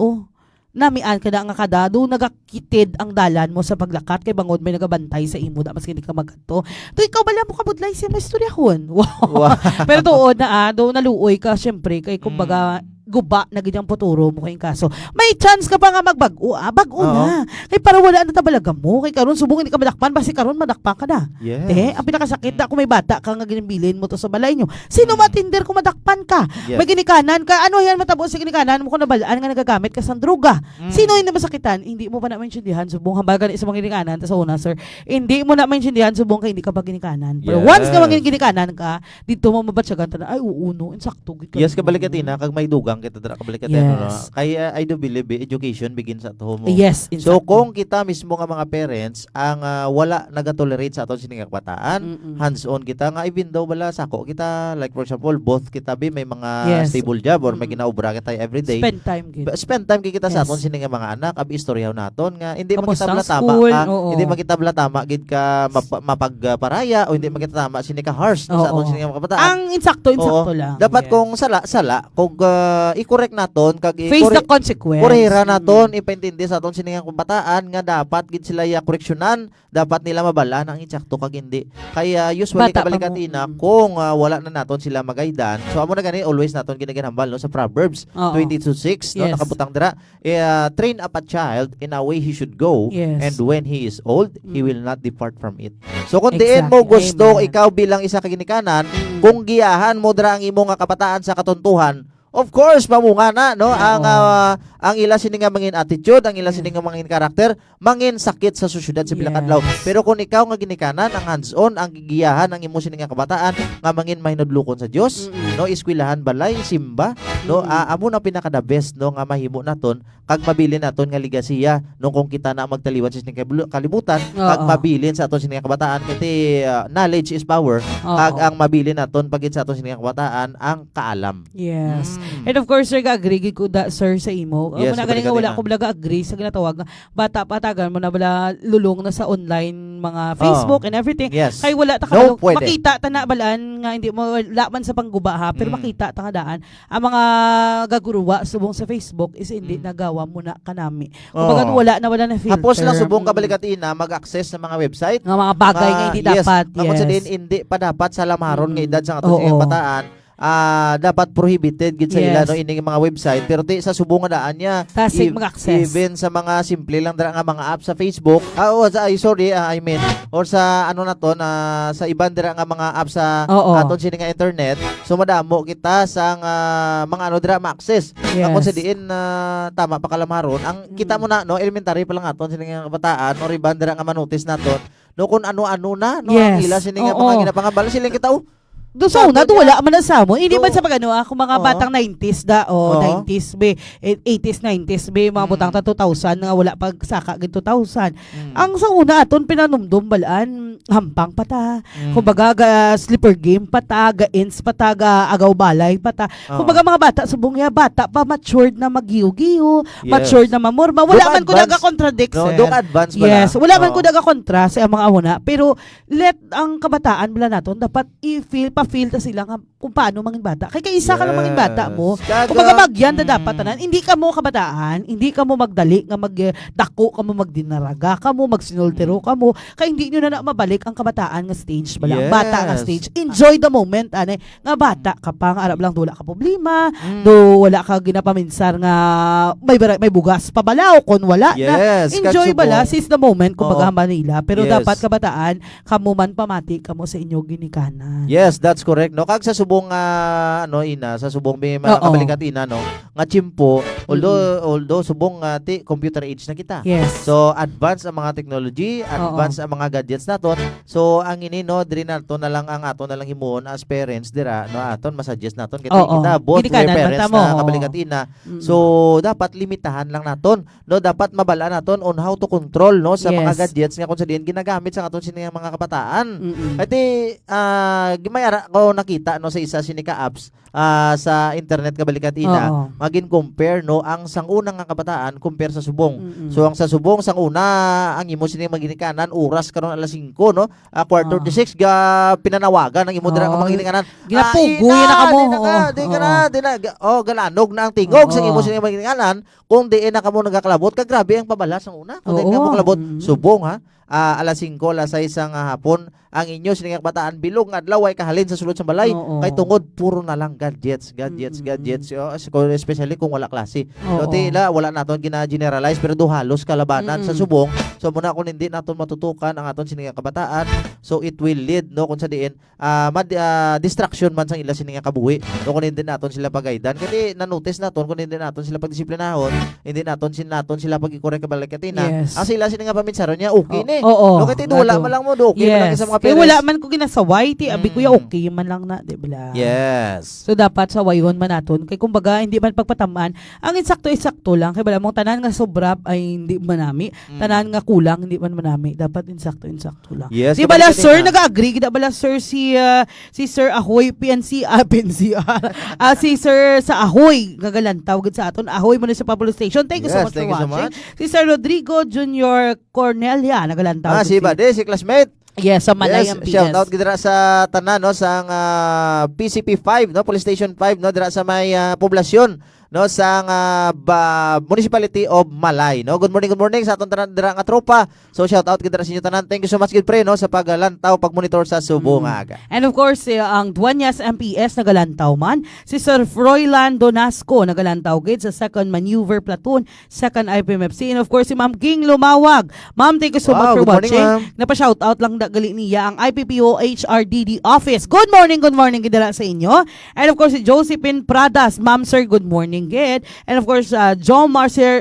namian ka na nga kadado, nagakitid ang dalan mo sa paglakat kay bangod may nagabantay sa imo da maski hindi ka magadto. To ikaw bala mo kabudlay siya may istoryahon. Wow. Pero tuod na do naluoy ka syempre kay kumbaga guba na ganyang puturo mo kayong kaso. May chance ka pa nga magbago, bago na. Kay para wala na tabalaga mo. Kay karon subong hindi ka madakpan, basi karon madakpan ka na. Yes. Ang pinakasakit na kung may bata ka nga ginimbilin mo to sa balay nyo. Sino matinder kung madakpan ka? Yes. May ginikanan ka, ano yan matabo sa ginikanan mo kung nabalaan nga nagagamit ka sa droga. Sino yung nabasakitan? Hindi mo pa na maintindihan, subong hambagan sa mga ginikanan, sa una sir, hindi mo na maintindihan, subong kay hindi ka pa ginikanan. Pero Yes. once ka maging ginikanan ka, dito mo mabatsyagan ta na, ay uuno, insakto. Yes, kabalikatina kag may dugang kita dira kabalikatina Yes. no. Kaya I do believe education begins at home. Yes, So insakto. kung kita mismo nga mga parents ang wala nagatolerate sa aton sining kabataan, hands-on kita nga even though wala sako kita like for example both kita may mga Yes. stable job or may ginaobra kita everyday. Spend time gid. Spend time kay kita sa Yes. aton sining nga mga anak abi istoryaw naton nga hindi Kamusta makitabla ang tama school? ka, Oo. hindi makitabla tama gid ka mapagparaya o hindi makitatama sini ka harsh no, sa aton Oo. sining nga mga kabataan. Ang insakto Oo. lang. Dapat Yes. kung sala kung i-correct naton kag face the consequence. Kurehera naton ipaintindi sa aton siningang kabataan nga dapat gid sila ya koreksyonan, dapat nila mabalaan ang insakto kag hindi. Kaya usually Bata pa kabalikatina mo. kung wala na naton sila magaydan. So amo na gani always naton ginaginambal no sa Proverbs Oo. 22:6 no Yes. nakabutang dira train up a child in a way he should go Yes. and when he is old he will not depart from it. So kung diin mo Exactly. gusto Amen. ikaw bilang isa ka ginikanan, kung giyahan mo dira ang imo nga kabataan sa katuntuhan, of course mamunga na no ang ila sini nga mangin attitude, ang ila sini nga mangin karakter, mangin sakit sa susyudad sa bilang Yes. adlaw. Pero kung ikaw nga ginikanan ang hands-on, ang gigiyahan ang imo sini nga kabataan nga mangin mahinudlokon sa Dios, no eskwelahan balay simba, no amo na pinaka the best no nga mahimo naton kag mabilin naton nga ligasiya no kung kita na magtaliwan sa sining kalibutan kag Oo. mabilin sa aton sining nga kabataan kiti knowledge is power kag ang mabilin naton pagit sa aton sining nga kabataan ang kaalam. Yes. And of course, sir, agree ko da, sir, sa imo. Yes, Muna galing nga kabalik wala na. ko balaga agree sa ginatawag. Bata patagan mo na bala lulong na sa online mga Facebook and everything. Yes. Kay wala ta No, ka pwede. makita ta na balaan nga hindi mo laman sa pangguba ha, pero makita ta nga daan ang mga gaguruwa subong sa Facebook is hindi nagawa mo na kanami. Kumbaga Oo. wala na filter. Tapos lang subong kabalikatina mag-access sa mga website nga mga bagay nga hindi dapat. Yes. Sa din hindi pa dapat sa lamaron nga edad sa aton Oo. sining kabataan. Dapat prohibited gid sa Yes. ila no ining mga website pero di sa subong nga daan niya Tasig mag-access. even sa mga simple lang dira nga mga app sa Facebook I mean or sa ano na to na sa iban dira nga mga app sa Oo. aton sini nga internet so madamo kita sa mga ano dira ma-access Yes. kung sa diin tama pa kalamaron ang kita mo na no elementary pa lang aton sini nga kabataan or iban dira nga manotice naton no kung ano-ano na no ang Yes. ila sini nga Oo. mga ginapangabala sila kita Doon sa una, doon wala man na sa mo. Hindi Oo. man sa pagano, ako mga Oo. batang 90s da, Oo. 90s be, 80s, 90s be, mga butang ta 2000 nga wala pag saka gid 2000. Ang sa una aton pinanumdum balaan, hampang pata. Kumbaga slipper game pata, ga-ins pata, agaw balay pata. Oo. Kumbaga mga bata subong ya bata pa matured na magiyo-giyo, Yes. matured na mamorma. Wala man ko advance. daga contradict no sir. dok advance ba Yes, wala man Oo. ko daga kontra sa mga una, pero let ang kabataan bala naton dapat i-feel ta sila nga kung paano mangin bata. Kay isa ka lang mangin bata mo. Kaga- Kung magyan da dapat tanan, hindi ka mo kabataan, hindi ka mo magdali nga magdako ka mo magdinaraga ka mo magsinultero ka mo, kay hindi nyo na mabalik ang kabataan nga stage bala. Ang bata nga Yes. stage. Enjoy the moment ane. Nga bata ka pa nga arab lang wala ka problema, do wala ka ginapaminsar nga may bugas pa bala o kon wala na. Yes, Enjoy kagsubong. bala seize the moment kumbaga Oo. Manila. Pero Yes. dapat kabataan kamo man pamati kamo sa inyo ginikanan. Yes, that's correct. No, kag sa subong sa subong may mga Oo. kabalikatina no, nga chimpo, although subong ti computer age na kita. Yes. So advance ang mga technology, advance ang mga gadgets naton, nindot. So ang ini no diri nato na lang ang ato na lang himuon as parents dira no aton masuggest naton kay Oo. kita both Gidi we kanan, parents banta mo, na oo. kabalikatina. Mm-mm. So dapat limitahan lang naton no dapat mabala naton on how to control no sa mga Yes. gadgets nga kung sa diin ginagamit sa aton sini nga mga kabataan. Mm-mm. Ati gimayara ko nakita no sa isa sinika apps sa internet kabalikatina Oo. magin compare no ang sangunang nga kabataan compare sa subong. Mm-mm. So ang sa subong sang una ang imo sini maginikanan oras karon alas 5 no quarter to 6 ga pinanawagan ang imo dira nga Oo. maginikanan. Ginapugoy na kamo. Di na galanog na ang tingog sa Oo. imo sini maginikanan kung diin na kamo nagakalabot kag grabe ang pabala sang una kung diin Oo. ka mo kalabot Mm. subong ha. Alas 5 alas 6 ang hapon ang inyo sini nga kabataan bilog nga adlaw ay kahalin sa sulod sa balay Oo. kay tungod puro na lang gadgets especially kung wala klase. Oo. So tila wala naton gina-generalize pero do halos kalabanan sa Mm-mm. subong. So muna kung hindi naton matutukan ang aton sini nga kabataan, so it will lead no kung sa diin distraction man sang ila sini nga kabuhi. No kung hindi naton sila pagaydan kay na-notice naton kung hindi naton sila pagdisiplinahon, hindi naton sila pag-i-correct kabalikatina. Yes. Ang sila sini nga paminsaron niya okay ni. Oo. No kay wala man lang mo do okay man lang sa mga Kaya parents. wala man ko ginasaway, ti abi kuya Mm. okay man lang na, di ba? Yes. So dapat sawayon man naton kay kumbaga hindi man pagpatamaan ang insakto-insakto lang kay bala mong tanan nga sobra ay hindi manami, tanan nga kulang hindi man manami, dapat insakto-insakto lang. Yes. Di bala kabalikatina. sir nag-agree gid bala sir si Sir Ahoy PNC si Sir sa Ahoy gagalantaw gid sa aton Ahoy Municipal Police Station. Thank you so Yes, much for thank you so watching. much. Si Sir Rodrigo Junior Cornelia nagalantaw. Si Bade, si classmate. Yes, sa Malay Yes, MPS. shout out gidra sa tanan no sang PCP 5 no Police Station 5 no dira sa may poblasyon no sang Municipality of Malay no. Good morning sa aton tanan dira nga tropa. So shout out gidra sa inyo tanan. Thank you so much gid pre no sa paglantaw pagmonitor sa Subo nga aga. And of course, ang Duanyas MPS nagalantaw man. Si Sir Froilan Donasco nagalantaw gid sa 2nd Maneuver Platoon, 2nd IPMFC. And of course, si Ma'am Ging Lumawag. Ma'am, thank you so much for Good morning, watching. ma'am. Napa-shout out lang gali niya ang IPPO HRDD office. Good morning gid sa inyo. And of course, si Josephine Pradas. Ma'am, sir, good morning gid. And of course,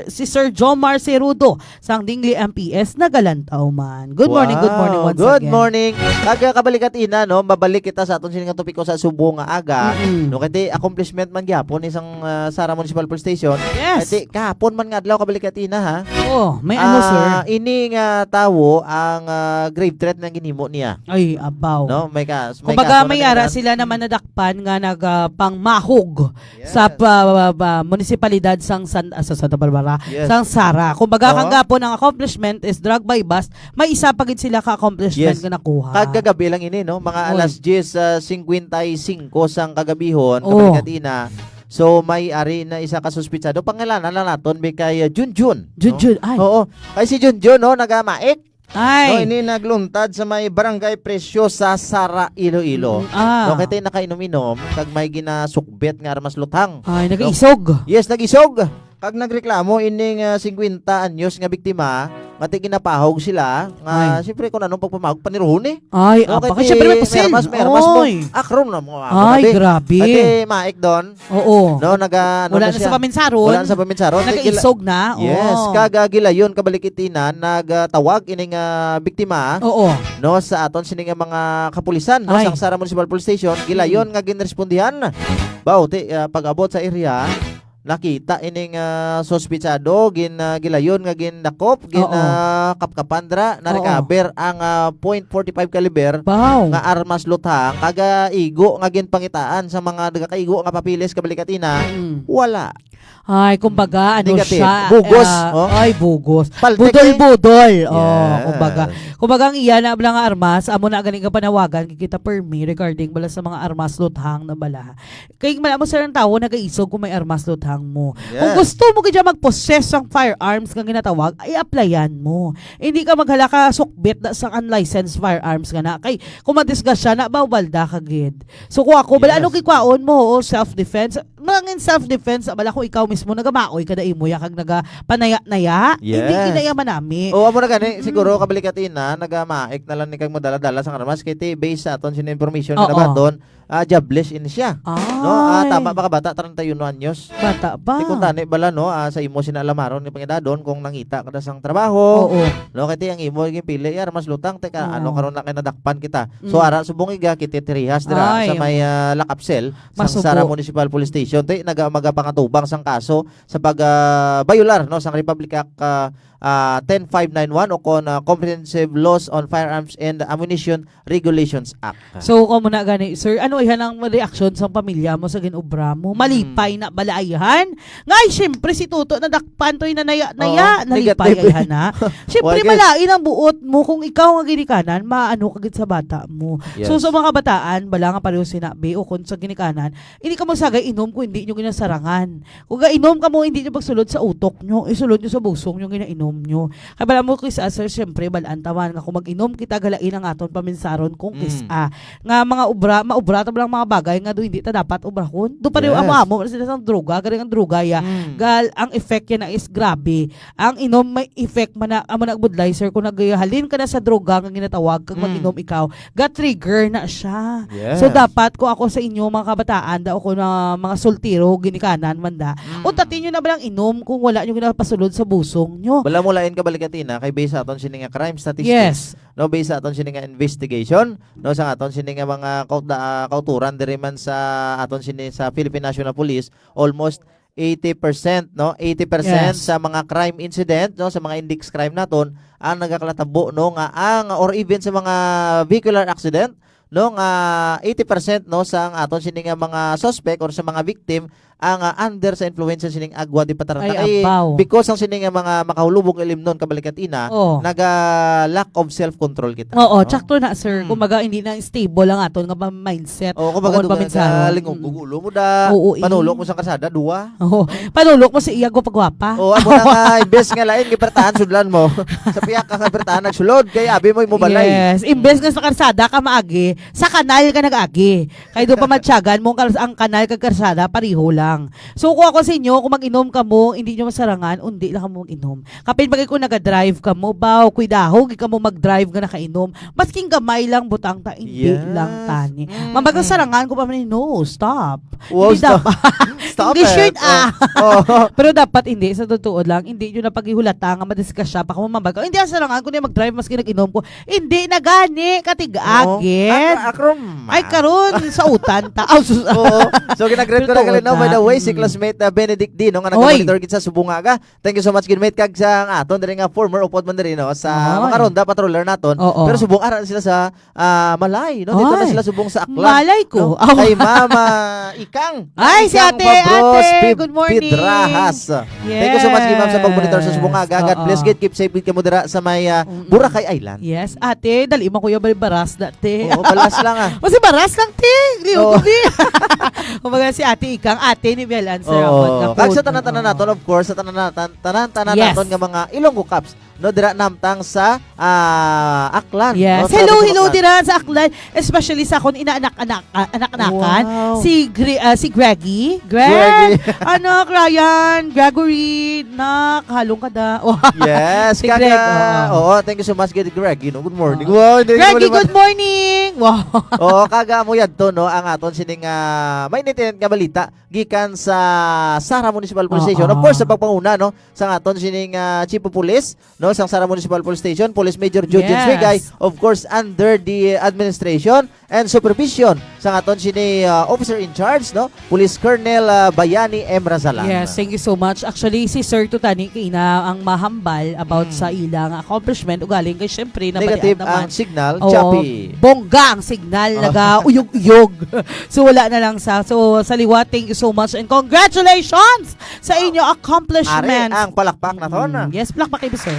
si Sir John Marcerudo sang Dingli MPS nagalantaw man. Good morning once Good again. morning. Kaga kabalikat ina no, mabalik kita sa aton sini nga topiko sa Subo nga aga. Mm-mm. No kay accomplishment man gyapon isang Sara Municipal Police Station. Yes. Kay kahapon man nga adlaw kabalikat ina ha. Oh, may ano, sir? Ini nga tawo ang grave threat nga ginhimo niya. Ay, abaw. No, may Kumbaga kaso may na ara ganun. sila naman nadakpan nga nagpangmahog Yes. sa munisipalidad sang sa Santa Barbara, Yes. sang Sara. Kumbaga Oo. kang gapon ang accomplishment is drug by bust, may isa pa gid sila ka accomplishment Yes. nga nakuha. Kagagabi lang ini no, mga Oy. alas 10:55 sang kagabihon Oh. kabalikat. So may ari na isa ka suspitsado pangalanan lang naton bi kay Junjun. Junjun, ay. Oo. Kay si Junjun no nagamaik. No, Ay. ini nagluntad sa may barangay Presyo sa Sara Iloilo. No kay tay nakainom-inom kag may ginasukbet nga armas luthang. Ay, nagaisog. Yes, nagisog. Kag nagreklamo ining 50 anyos nga biktima, mati ginapahog sila. Nga siyempre kung anong pagpamahog paniruhon eh. Ay, No, baka kay syempre may pusil. Mermas mo. Oy. Akron na mo. Ay, grabe. Ate maik doon. Oo. No, ano Wala na sa paminsaron. Wala na sa paminsaron. Nagaisog na. Yes, Oo. kagagilayon kabalikitina nagtawag ining biktima Oo. no sa aton sining mga kapulisan no Ay. sang Sara Municipal Police Station gilayon nga ginrespondihan. Baw ti pag-abot sa area nakita ining sospitsado gilayon nga ginakop kapkapandra na Oo. recover ang .45 caliber Wow. nga armas luthang kaga igo nga ginpangitaan sa mga nagakaigo nga papilis kabalikatina Mm. wala. Ay, kumbaga, ano Negative. siya? Bugos, oh. Ay, bugos. Paltek Budol-budol. Oh, Yes. kumbaga ang iya na bala nga armas, amo na ganing ka panawagan, kikita per me regarding bala sa mga armas luthang na bala. Kay mala mo sir ang tao, nagaisog kung may armas luthang mo. Yes. Kung gusto mo kaya mag-possess ng firearms nga ginatawag, ay applyan mo. Hindi ka maghala ka sukbit na sa unlicensed firearms nga na. Kay kung madisgas siya, na bawalda ka gid. So kung ako, bala Yes. ano kikwaon mo, self-defense, mangin self-defense, abala ko ikaw mismo, nagamaoy ka na imo, yakag nagapanaya-naya, Yes. hindi kinaya manami. Oo, amo na gani, siguro kabalikatina, nagamaik na lang ni kang madala-dala sa karamas, kay base sa aton sin information Oo. na ba doon, jobless in siya. No, Ay, tama ba ka bata, 31 anyos. bata pa. Di kung tani bala no, sa imo sinalamaron ni pangidadon kung nangita ka na sang trabaho. Oo. No, kay ang imo yung pili yar mas lutang teka Oo. ano karon na kay nadakpan kita. So Mm. ara subong iga kiti trihas dira Ay. sa may Lakapsel sang Masubo. Sara Municipal Police Station tay magapangatubang sang kaso sa pag bayular no sang Republic Act 10591 o kon Comprehensive Laws on Firearms and Ammunition Regulations Act. So, kung muna gani, sir, ano ihan ang reaksyon sa pamilya mo sa ginobra mo? Malipay na balaayahan? Ngay, syempre, si Tuto na dakpan to'y naya, nalipay negative. ayahan na. Syempre, Well, malain ang buot mo kung ikaw ang ginikanan, maano kagit sa bata mo. Yes. So, sa mga kabataan, bala nga pareho sinabi, o kung sa ginikanan, hindi ka magsagay inom kung hindi nyo ginasarangan. Kung inom ka mo, hindi nyo pagsulod sa utok nyo, isulod nyo sa busong nyo ginainom nyo. Kaya bala mo, Chris, sir, syempre, balaan tawan nga kung mag-inom kita, galain ang aton paminsaron kung kisa. Nga mga maubra ta lang mga bagay nga do hindi ta dapat ubrahon. Do pareho Yes. amo sila sang droga, garing ang droga ya. Gal ang effect yan na is grabe. Ang inom may effect man na amo nagbudlay sir kung naghalin ka na sa droga nga ginatawag kag mag-inom ikaw, ga trigger na siya. Yes. So dapat ko ako sa inyo mga kabataan da ako na mga sultiro ginikanan manda. Utatin nyo na ba lang inom kung wala nyo ginapasulod sa busong nyo. Bala mo lain kabalikatina kay base sa aton sini nga crime statistics. Yes. No, base sa aton sini nga investigation, no sa aton sini nga mga kauturan diri man sa aton sini sa Philippine National Police, almost 80%, no? 80% Yes. sa mga crime incident, no, sa mga index crime naton ang nagakalatabo no nga ang or even sa mga vehicular accident, no nga 80% no sa ang aton sini nga mga suspect or sa mga victim ang under sa influence sining agwa di pataranta Ay, abaw. because ang sini nga mga makahulubong ilim nun kabalikatina Oo. lack of self control kita. Oo, no? tsakto na sir. Kumbaga hindi na stable ang aton nga mindset. O kumbaga Bukod duga paminsaron. lingog gugulo mo da. Oo, Panulok mo sa kasada duwa. Oo. Panulok mo si Iago pagwapa. O amo na nga imbes nga lain gipertahan sudlan mo. Sa piyak ka nga pertahan nagsulod kay abi mo imo balay. Yes. Imbes nga sa karsada ka maagi, sa kanal ka nag-agi. Kaya doon pa matyagan mo ang kanal kag karsada pariho lang. So kung ako sa inyo, kung mag-inom ka mo, hindi nyo masarangan, undi lang ka mo mag-inom. Kapit pag kung nag-drive ka mo, baw, kuidahog, ka mo mag-drive nga nakainom. Masking gamay lang butang ta, hindi Yes. lang tani. Mambagang sarangan ko pa man, no, stop. Wow, Hindi stop. dapat. Stop English it. yun, Oh. Pero dapat hindi, sa totoo lang, hindi nyo na paghihulata nga madiscuss siya, baka mamabag. Hindi ang sarangan ko na mag-drive maski nag-inom ko. Hindi na gani, katig-agit. Akrom. Ay, karon sa utan ta. Oh, Oo. So ginagrade ko na Totoo kalinaw by the way si na. classmate Benedict Dino nga nag-monitor gid sa Subungaga. Thank you so much gid kag sa aton diri nga former upod man diri no sa Oy. mga ronda patroller naton. Oo. Pero subong ara sila sa Malay no dito na Oy. sila subong sa Aklan. Malay ko. No? Kay Mama Ikang. Ay, si Ikang ate, Fabros ate, good morning. Pidrahas. Thank you so much gid ma'am sa pag-monitor sa Subungaga. God Oo. bless gid keep safe gid kamo dira sa may Boracay Island. Yes, ate, dali mo kuya baras dati. Oo, balas lang Kasi baras lang, te. Liw Oo. ko, te. Kumbaga si ate Ikang, ate ni Bel Answer. Oo. Kag sa tanan-tanan naton of course, sa tanan-tanan Yes. naton nga mga Ilonggo Cups no dira namtang sa Aklan. Yes. no? Hello, Sa hello Aklan. dira sa Aklan. Especially sa akon inaanak-anakan. Wow. Si Greggy. Greggy. Ryan, Gregory, halong ka da. Oh. Yes, Si kag Greg, oo, thank you so much kay Greg, you know. Good morning. Wow, hindi ko Greggy, malimat- good morning. Wow. Oo, kaga mo yadto no ang aton sining may nitinan nga balita gikan sa Sara Municipal Police Station. Of course sa pagpanguna no sa aton sining Chief of Police no sa Sara Municipal Police Station, Police Major Judge Yes. Swigay, of course under the administration and supervision sa aton sini officer in charge no, Police Colonel Bayani M. Razalan. Yes, thank you so much. Actually, si Sir Tutani kina ang mahambal about sa ilang accomplishment ugaling kay syempre na Negative naman. ang signal, Oo, choppy. bongga ang signal, naga-uyog-uyog. So wala na lang sa. So sa liwa, thank you so much and congratulations sa inyo Ari accomplishment. ang palakpak na ton. Yes, plak pa kayo, sir.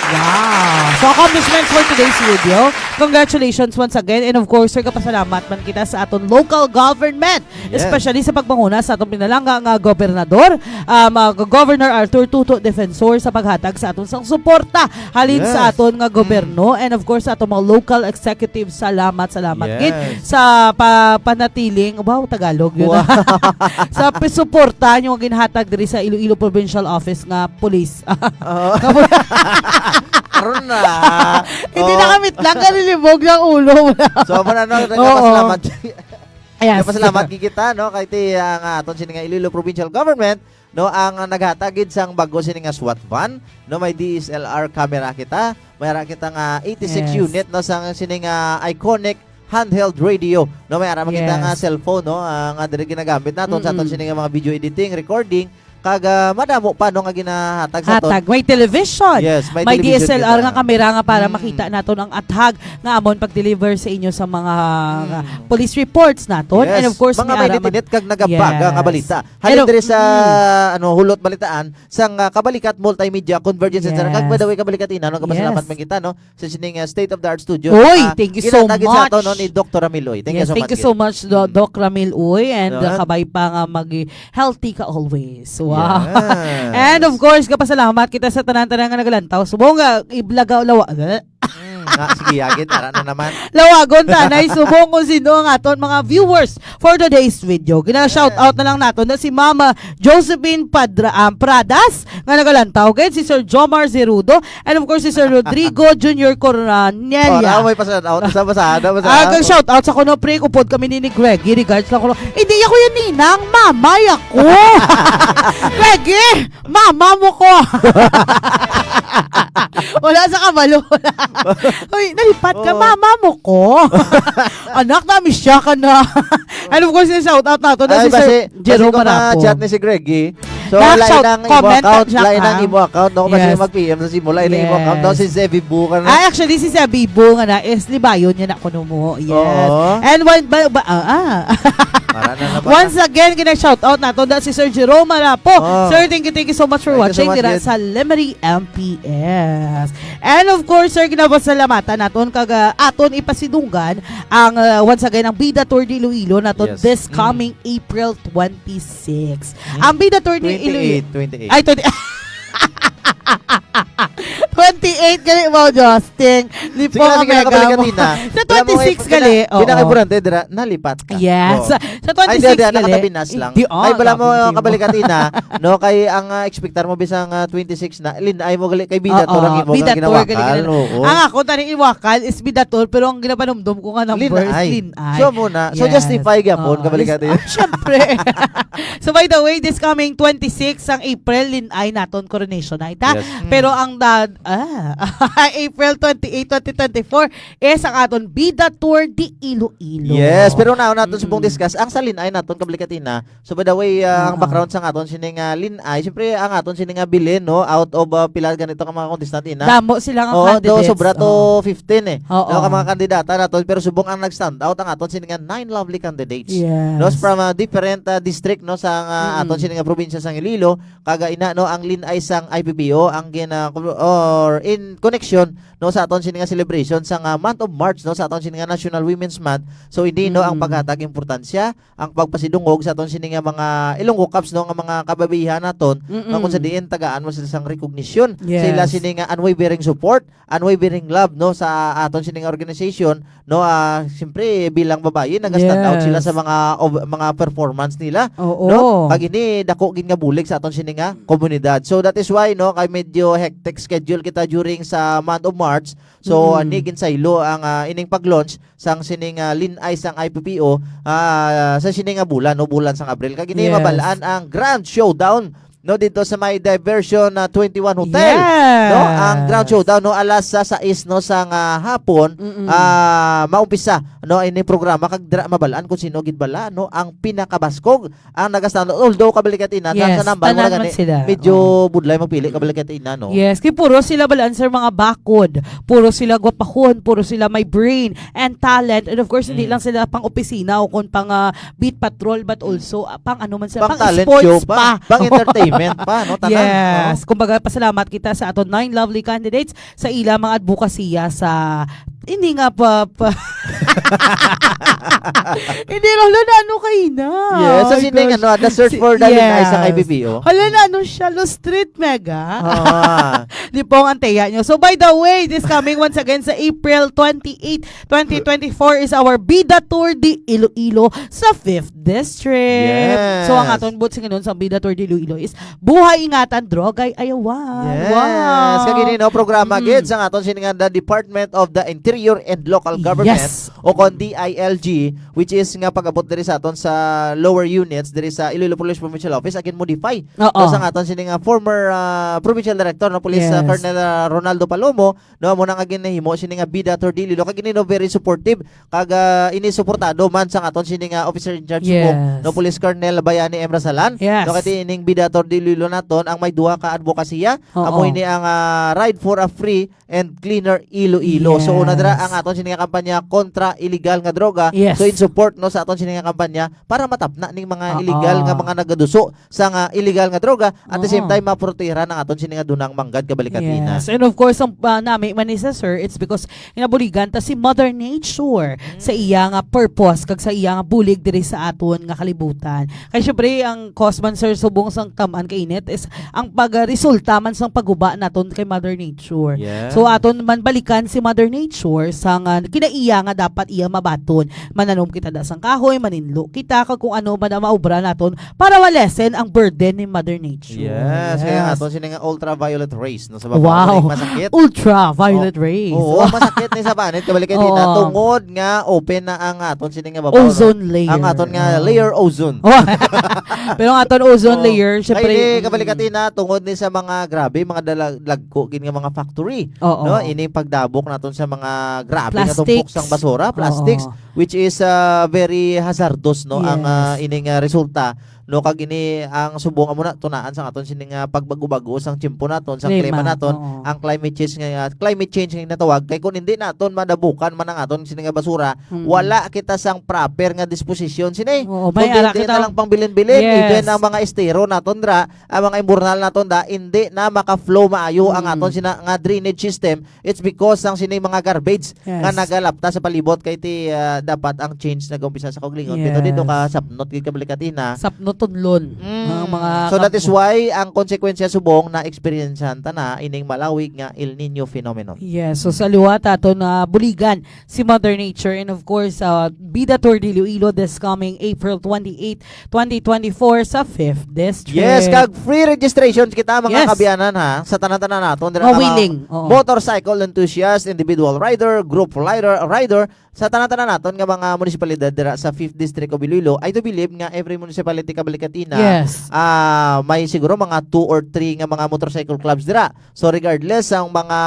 Wow. So, accomplishments for today's video. Congratulations once again. And of course, sir, kapasalamat man kita sa aton local government. Yes. Especially sa pagpanguna sa atong pinalangga nga gobernador, Governor Arthur Tuto Defensor sa paghatag sa aton sang suporta halin Yes. sa aton nga goberno. And of course, sa atong mga local executives, salamat Yes. gid sa panatiling, wow, Tagalog yun. Wow. Sa suporta nyo ginhatag diri sa Iloilo Provincial Office nga police. Karon na. Hindi Oh. na kamit lang, kanilibog ng ulo. So, ano, Oo. nagpasalamat. Yes. Nagpasalamat kita, no, kay ti ang aton sini nga Iloilo Provincial Government, no, ang naghatagid sang bago sini nga SWAT van, no, may DSLR camera kita, mayara kita nga 86 Yes. unit, no, sang sini nga iconic handheld radio, no, may ara kita Yes. nga cellphone, no, nga diri ginagamit naton sa aton Mm-mm. sini nga mga video editing, recording, kaga madamo pa no nga ginahatag sa aton. Hatag. May television. Yes, may May television DSLR kita. nga kamera nga para Mm. makita naton ang athag nga amon pag-deliver sa inyo sa mga nga police reports naton. Yes. And of course, mga may ara man- mainit kag nagabaga Yes. nga balita. And Halin of- diri sa hulot balitaan sang Kabalikat Multimedia Convergence Center. Yes. Kag by the way Kabalikat ina no Yes. kapasalamat man kita no sa sining state of the art studio. Uy, thank you so ginatagid sa ato much. no ni Dr. Amiloy. Thank Yes, you so thank much. you so much, Doc Ramil Uy, and Yan. kabay pa nga healthy ka always. Wow. Yes. And of course, kapasalamat kita sa tanan-tanan nga nagalantaw. Subong nga iblagaw lawa. Sige, agit ara na naman. Lawagon tanay subong kung sino ang aton mga viewers for today's video. Gina-shout out na lang naton na si Mama Josephine Pradas nga nagalantaw kay si Sir Jomar Zerudo, and of course si Sir Rodrigo Jr. Cornelia. May pasad out sa basada. Kag shout out sa kuno pre kupod kami ni Greggy regards lang kuno. Hindi ako yan ninang, mamay ako. Greggy, mama mo ko. Wala sa kabalo. Uy, nalipat ka, Oo. mama mo ko. Anak, namiss siya ka na. And of course, shout out nato na si Sir Jerome Marapo. chat ni si Greggy. So, Na-shout, lain ang imo comment account, lang lain ka. ang imo account. No, kasi Yes. mag-PM sa simula, lain ang imo Yes. account. No, si Zevi Bukan na. Ay, actually, si Sabibo nga na, is libayon niya na kuno mo. Yes. Oo. And one, Para na naman. once again, kina-shout out nato na si Sir Jerome Marapo. Oh. Sir, thank you so much for Thank you so watching much, dira Ed. sa Lemery MPS. And of course, sir, kinapasalamatan naton kag aton ipasidunggan ang once again ang Bida Tour de Iloilo naton Yes. this coming April 26. Ang Bida Tour de Iloilo 28. ay 20 28 gali mo, Justin. Lipo Sige na, ang sige na, mega kabalikan mo. din na. Sa 26 gali. oo. Pinaka-importante, dira, nalipat ka. Yes. Oo. Sa Ay, 26 hindi, gali. nakatabinas lang. Hindi, Ay, bala mo, hindi mo. kabalikatina, no, kay ang expectar mo bisang 26 na, ay mo gali, kay Bida Oo, Tour ang imo Bida nga Tour, gali ginawakal. ginawakal. Oo. Ang ako, tani iwakal is Bidator, pero ang ginapanumdum ko nga number is Linay. So muna, so Yes. justify gapon, Oo, kabalikatina. Siyempre. So by the way, this coming 26 ang April, Linay naton coronation night, ha? Yes. Pero ang April 28, 2024 is ang aton Bida Tour di Iloilo. Yes, pero now naton subong discuss ang salin ay naton kabalikatina. So by the way, ang background sa aton sining Linay, siyempre ang aton sining bilin no out of pila ganito ka mga contestant ina. Damo sila nga Oo, candidates. daw sobra to 15 eh. Oo. No, ka mga kandidata naton pero subong ang nag-stand out ang aton sining 9 lovely candidates. Yes. No, from different district no sa aton sining probinsya sang Iloilo, kaga ina no ang Linay sang IPPO ang or in connection no sa aton sining celebration sang month of March no sa aton sining National Women's Month. So hindi no ang paghatag importansya, ang pagpasidungog sa aton sining mga Ilonggo Cups no nga mga kababayan naton nga kung sa diin tagaan mo sila sang recognition Yes. sila sining unwavering support, unwavering love no sa aton sining organization no siyempre bilang babae nag-stand out Yes. sila sa mga performance nila Oo. no pag ini dako gid nga bulig sa aton sining komunidad. So that is why no kay medyo hectic schedule kita during sa month of March. So anigin sa ilo ang ining pag-launch sang sining Linay sang IPPO sa sining bulan no bulan sang Abril kag ini Yes. mabalaan ang Grand Showdown no dito sa may Diversion 21 Hotel. Yes. No, ang Grand Showdown no alas sa 6 no sang hapon maumpisa no ini programa kag dira mabalaan kung sino gid bala no ang pinakabaskog ang nagastand although kabalikatina Yes, sa number mo tanan gani man sila. medyo budlay magpili kabalikatina no. Yes, kay puro sila balaan sir mga bakod. Puro sila gwapahon, puro sila may brain and talent. And of course, hindi lang sila pang opisina o kung pang beat patrol but also pang ano man sila, Pang talent sports show pa. pang entertainment payment pa, no? Tanan, Yes. no? Kumbaga, pasalamat kita sa aton 9 lovely candidates sa ila mga advokasya sa hindi nga pa hindi hala na ano kayo na. Yes, so Oh my sining gosh. the search for the Yes. sa IBPO. Hala na ano siya, Lo Street Mega. Ah. Di po ang anteya nyo. So by the way, this coming once again sa April 28, 2024 is our Bida Tour di Iloilo sa 5th District. Yes. So ang aton boots ngayon sa Bida Tour di Iloilo is Buhay Ingatan Drogay Ayawan. Yes. Wow. Kagini no programa gid sa aton sininga the Department of the Interior and Local Government Yes. o kon DILG, which is nga pag-abot diri sa aton sa lower units diri sa Iloilo Police Provincial Office again modify. Oo. So sa aton sininga former Provincial Director no Police Yes. Colonel Ronaldo Palomo no mo nang agin nahimo sininga Bida Tour di Iloilo kagini no very supportive kaga ini suportado man sa aton sininga officer in charge Yes. mo no Police Colonel Bayani M. Rasalan. Yes. No kati ining Bida Tour di Iloilo naton ang may duha ka advokasya. Oo. Amoy ni ang Ride for a Free and Cleaner Iloilo. So una dira ang aton sininga kampanya kontra illegal nga droga. Yes. So in support no sa aton sininga kampanya para matapna ning mga Oo. illegal nga mga nagaduso sa nga illegal nga droga at the same Oo. time maprotehiran ang aton sininga dunang manggad kabalikatina. Yes. And of course, ang nami man isa, sir, it's because inabuligan ta si Mother Nature sa iya nga purpose kag sa iya nga bulig diri sa aton nga kalibutan. Kaya syempre, ang cause man, sir, subong sang taman kainit is ang pagresulta man sang paguba naton kay Mother Nature. Yeah. So aton man balikan si Mother Nature sa nga kinaiya nga dapat iya mabaton. Mananom kita da sang kahoy, maninlo kita kag kung ano man ang maubra naton para walesen ang burden ni Mother Nature. Yes, kaya nga aton sininga ultraviolet rays no sa baba Wow. masakit. Ultraviolet rays. Oo, masakit ni sa banit kabalikatina Oo. tungod nga open na ang aton sininga baba. Ozone layer. Ang aton nga layer ozone. Oh. Pero ang aton ozone Oo. layer, syempre. Kaya kabalikatina tungod ni sa mga grabe mga lagko gin nga mga factory. Oo. No, ini pagdabok naton sa mga grabe nga Plastics. tumpok sang basura, plastics, Oo. which is very hazardous no ang Yes. ining resulta no kag ini ang subong mo na tunaan sa aton sining pagbago-bago sang tiyempo naton sang klima naton Oo. ang climate change nga natawag kay kun hindi naton madabukan man ang aton sining basura Mm. wala kita sang proper nga disposition sini Oo, may kung ara hindi kita na lang pang bilin-bilin Yes. even ang mga estero naton dra ang mga imburnal naton da hindi na maka-flow maayo ang aton sina nga drainage system. It's because ang sini mga garbage Yes. nga nagalapta sa palibot kay ti dapat ang change nag-umpisa sa kaglingon Yes. pero dito ka sapnot gid kabalikatina. Sapno tunlon. Ang mga So that is why ang konsekwensya subong na experiencehan ta na ining malawig nga El Nino phenomenon. Yes, so sa liwat ato na buligan si Mother Nature and of course Bida Tour de Iloilo this coming April 28, 2024 sa 5th District. Yes, kag free registration kita mga Yes. kabiyanan ha sa tanan-tanan naton dira Mga ka willing. Oo. motorcycle enthusiast, individual rider, group rider sa tanan-tanan naton nga mga munisipalidad dira sa 5th District of Iloilo. I do believe nga every municipality kabalikatina Yes. may siguro mga 2 or 3 nga mga motorcycle clubs dira. So regardless ang mga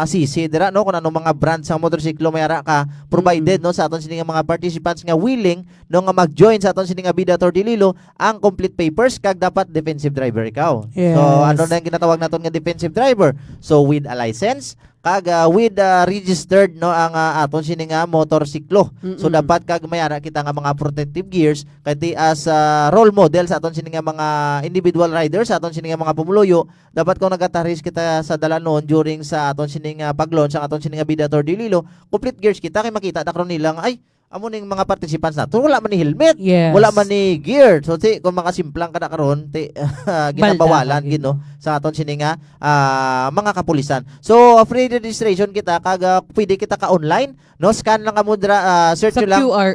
CC dira no kung ano mga brands ang motorsiklo may ara ka provided no sa aton sini nga mga participants nga willing no nga mag-join sa aton sini nga Bida Tour de Iloilo ang complete papers kag dapat defensive driver ikaw. Yes. So ano na yung ginatawag naton nga defensive driver? So with a license kag with registered no ang aton sini nga motorsiklo. So dapat kag mayara kita nga mga protective gears kay as role model sa aton sini nga mga individual riders sa aton sini nga mga pumuluyo dapat kung nagataris kita sa dalanon during sa aton sini nga pag-launch sa aton sini nga Bida Tour de Iloilo complete gears kita kay makita ta karon nilang ay amo ning mga participants nato wala man ni helmet, Yes. wala man ni gear. So ti kung makasimplang kada karon ti ginabawalan Balda, gid no sa aton sini nga mga kapulisan. So free registration kita kag pwede kita ka online no scan lang kamo dira search Sa nyo lang QR.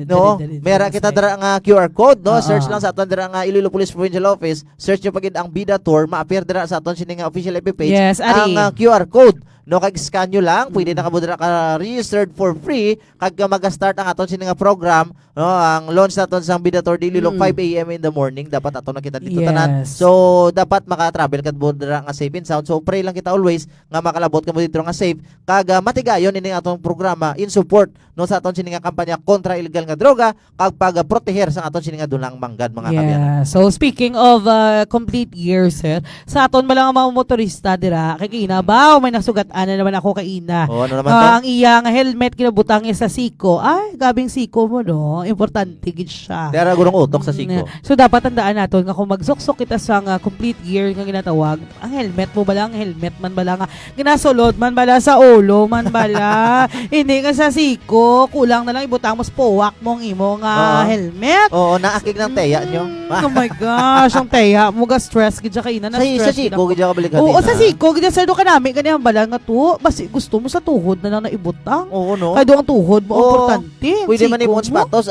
no mera kita dira nga QR code no Oo. search lang sa aton dira nga Iloilo Police Provincial Office search nyo pagid ang Bida Tour ma-appear dira sa aton sini nga official FB page Yes, ari. ang QR code no kag scan nyo lang pwede na kamo dira ka registered for free kag mag-start ang aton sini nga program no ang launch naton sa Bida Tour de Iloilo 5 AM in the morning dapat aton nakita dito Yes. tanan so dapat maka-travel kad mo dira nga safe and sound so pray lang kita always nga makalabot kamo dito nga safe kag matigayon ini atong programa in support no sa aton sini nga kampanya kontra illegal nga droga kag pag-proteher sa aton sini nga dunang manggad mga kabyan. Yeah. So speaking of complete gear, sir, sa aton ba lang ang mga motorista dira kay kinabaw may nasugat Ana naman ako kay Ina. Oh, ano naman to? Ang iyang helmet kinabutang niya sa siko. Ay, gabing siko mo, no? Importante gid siya. Tera gurong utok sa siko. So dapat tandaan natin nga kung magsuksok kita sa complete gear nga ginatawag, ang helmet mo bala, ang helmet man bala nga ginasulod man bala sa ulo man bala. Hindi nga sa siko, kulang na lang ibutang mo sa puwak mo ang imo nga helmet. Oo, naakig ng teya nyo. Oh my gosh, ang teya mo ga stress gid siya kaina na Sa stress. siko, gidya ka balik Oo, sa siko gid sa do kanami ganyan bala nga to, basi gusto mo sa tuhod na lang na ibutang. Oo, no? Kaya doon ang tuhod mo, Oo. importante. Pwede man Siko ibon mo. spatos.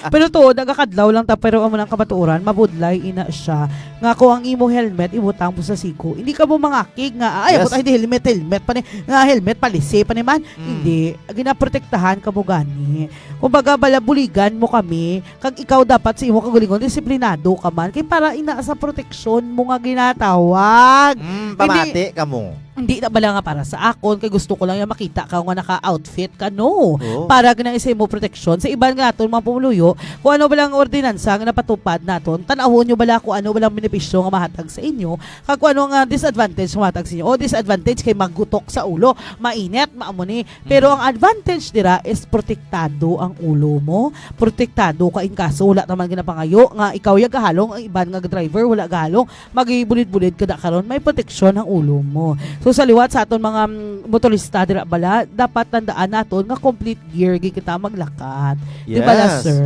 Pero to, nagakadlaw lang ta, pero amo ng kamaturan, mabudlay, ina siya. Nga ko ang imo helmet, ibutang mo sa siko. Hindi ka mo mangakig nga, ay, Yes. abot, ay, di helmet pa ni, nga helmet, palisi pa ni man. Hindi, ginaprotektahan ka mo gani. Kung baga, balabuligan mo kami, kag ikaw dapat sa imo kagulingon, disiplinado ka man, kay para ina sa proteksyon mo nga ginatawag. Pamati ka mo. Hindi na bala nga para sa akon, kay gusto ko lang yung makita ka nga naka-outfit ka, no. Oo. Para ganang isa mo proteksyon. Sa iban nga naton mga pumuluyo, kung ano balang ordinansa nga napatupad naton, tanawon nyo bala kung ano balang benepisyo nga mahatag sa inyo, kag kung ano nga disadvantage nga mahatag sa inyo. O disadvantage kay maggutok sa ulo, mainit, maamuni. Pero ang advantage dira is protektado ang ulo mo, protektado ka in kaso wala naman ginapangayo nga ikaw yung gahalong, ang iban nga driver wala gahalong, magibulid-bulid ka na karon, may proteksyon ang ulo mo. So sa liwat sa aton mga motorista dira bala, dapat tandaan naton nga complete gear gi kita maglakad. Di bala, sir?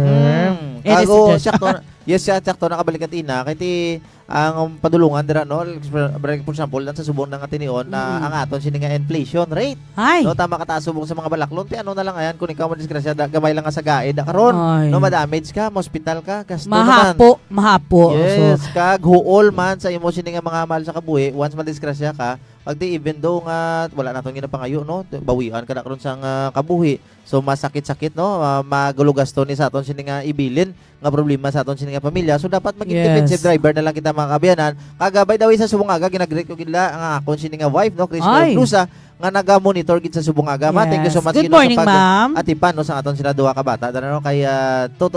Any Kago, suggestion? sakto. Yes, sakto nakabalik at ina. Kaya ti ang padulungan dira no, for example, sa subong ng atinion na ang aton sini nga inflation rate. Ay. No, tama ka ta subong sa mga balaklon. Ti ano na lang ayan kung ikaw madisgrasya, gamay lang nga sa gaid karon. Ay. No, madamage ka, hospital ka, gasto naman. Mahapo. Yes, So, kag huol man sa imo sini nga mga mahal sa kabuhi, once madisgrasya ka, pag di even though nga wala naton ginapangayo no, bawian ka na karon sa kabuhi. So masakit-sakit no, magulo gasto ni sa aton sini nga ibilin nga problema sa aton sini nga pamilya. So dapat maging Yes. defensive driver na lang kita mga kabiyanan. Kagabay daw sa subungaga ginagreet ko gila ang akon sini nga wife no, Chris Ay. Blusa nga naga-monitor gid sa subungaga. Ma, thank you so much Good gid no, sa morning, ma'am. atipan no sa aton sila duha ka bata. Dara no kay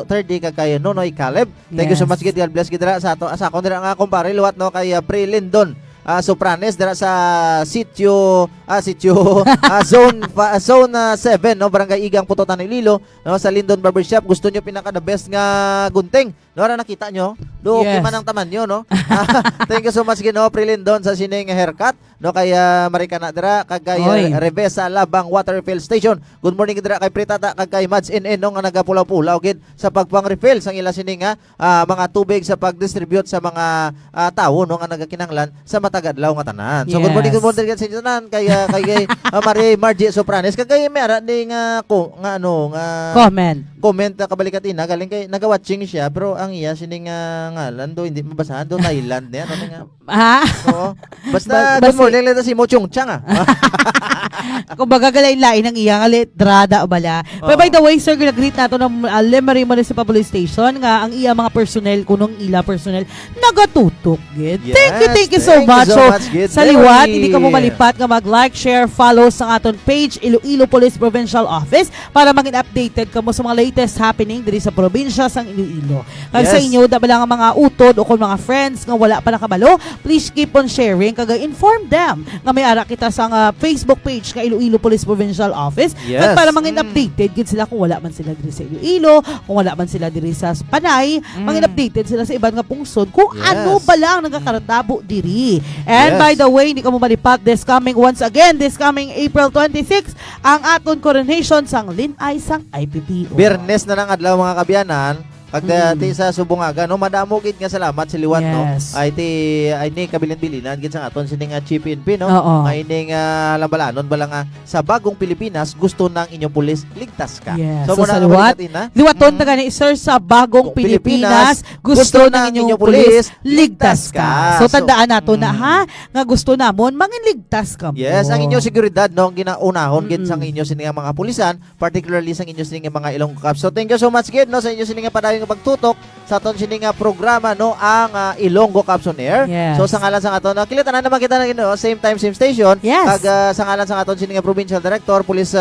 third day kag kay Nonoy Caleb. Thank you so Yes. much gid, God bless gid dira sa ato sa akon dira nga kumpare luwat no kay Pre Lindon. Sopranes dira sa zone 7 no, barangay Igang Putotan Ililo no, sa Lindon Barbershop. Gusto nyo pinaka the best nga gunting no, ra nakita nyo do okay Yes. man ang taman nyo no. Thank you so much Gino Pre Lindon sa sining haircut no, kay Marikana dira kag kay Oy. Revesa Labang Water Refill Station. Good morning dira kay Pritata kag kay Mads NN no, nga nagapulaw-pulaw gid sa pagpang refill sang ila sining mga tubig sa pag-distribute sa mga tawo no nga nagakinanglan sa matagadlaw nga tanan. So good morning sa inyo tanan kay Margie Sopranes kag kay mera ni nga comment na kabalikatina galing kay naga-watching siya pero ang iya sining ngalan do hindi mabasahan do Thailand niya ano nga. Ha? Oo. Basta good morning lang si Mo Chung Chang Kung baga galain-lain ang iyang letrada bala. But by the way, sir, ginagreet nato ng Lemery Municipal Police Station nga ang iya mga personnel kunong ila personnel nagatutok gid. Thank you so much. So, Gid. sa liwat, hindi ka mo malipat nga mag-like, share, follow sa aton page Iloilo Police Provincial Office para maging updated ka mo sa mga latest happening diri sa probinsya sang Iloilo. Kag sa inyo dabala nga mga utod o kung mga friends nga wala pa nakabalo, please keep on sharing kag inform them nga may ara kita sa Facebook page nga Iloilo Police Provincial Office. Yes. Kag para maging updated gid sila kung wala man sila diri sa Iloilo, kung wala man sila diri sa Panay, maging updated sila sa iban nga pungsod kung ano ba lang nagakaratabo diri. And by the way, hindi ka mo malipat this coming April 26 ang aton coronation sang Linay sang IPPO. Biyernes na lang adlaw mga kabyanan. Pag ti sa Subungaga no, madamo gid nga salamat si Liwat no. Yes. Ay ni kabilin-bilinan gid sang aton sining GPNP no. Oo. Ay ning lambalanon bala nga sa bagong Pilipinas gusto nang inyong pulis ligtas ka. Yes. So, So, muna sa liwat, liwaton Mm. taga ni sir sa bagong Kung Pilipinas, gusto ng inyong pulis, ligtas ka. So tandaan nato na ha, nga gusto namon mangin ligtas ka mo. Yes, ang inyong seguridad no, ang ginaunahon gid sang inyo sining mga pulisan, particularly sang inyo sining mga Ilonggo Cups. So thank you so much gid no sa inyo sining padayong pagtutok sa aton sining programa no, ang Ilonggo Cups on Air. Yes. So sa ngalan sang aton kilitanan naman kita no, same time same station. Yes. Kag sa ngalan sang aton sining provincial director, police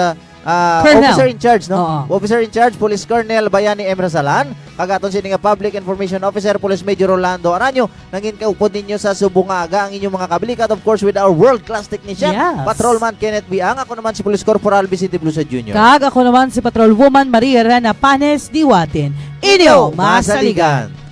Colonel. Officer in charge, no? Oo. Officer in charge, Police Colonel Bayani M. Rasalan, kagaton sini nga Public Information Officer, Police Major Rolando Aranyo, nangin kaupod ninyo sa Subungaga ang inyong mga kablikat, of course, with our world-class technician, Yes. Patrolman Kenneth Biang, ako naman si Police Corporal Vicente Blusa Jr. Kag ako naman si Patrol Woman Maria Rana Panes Diwatin. Inyo, masaligan.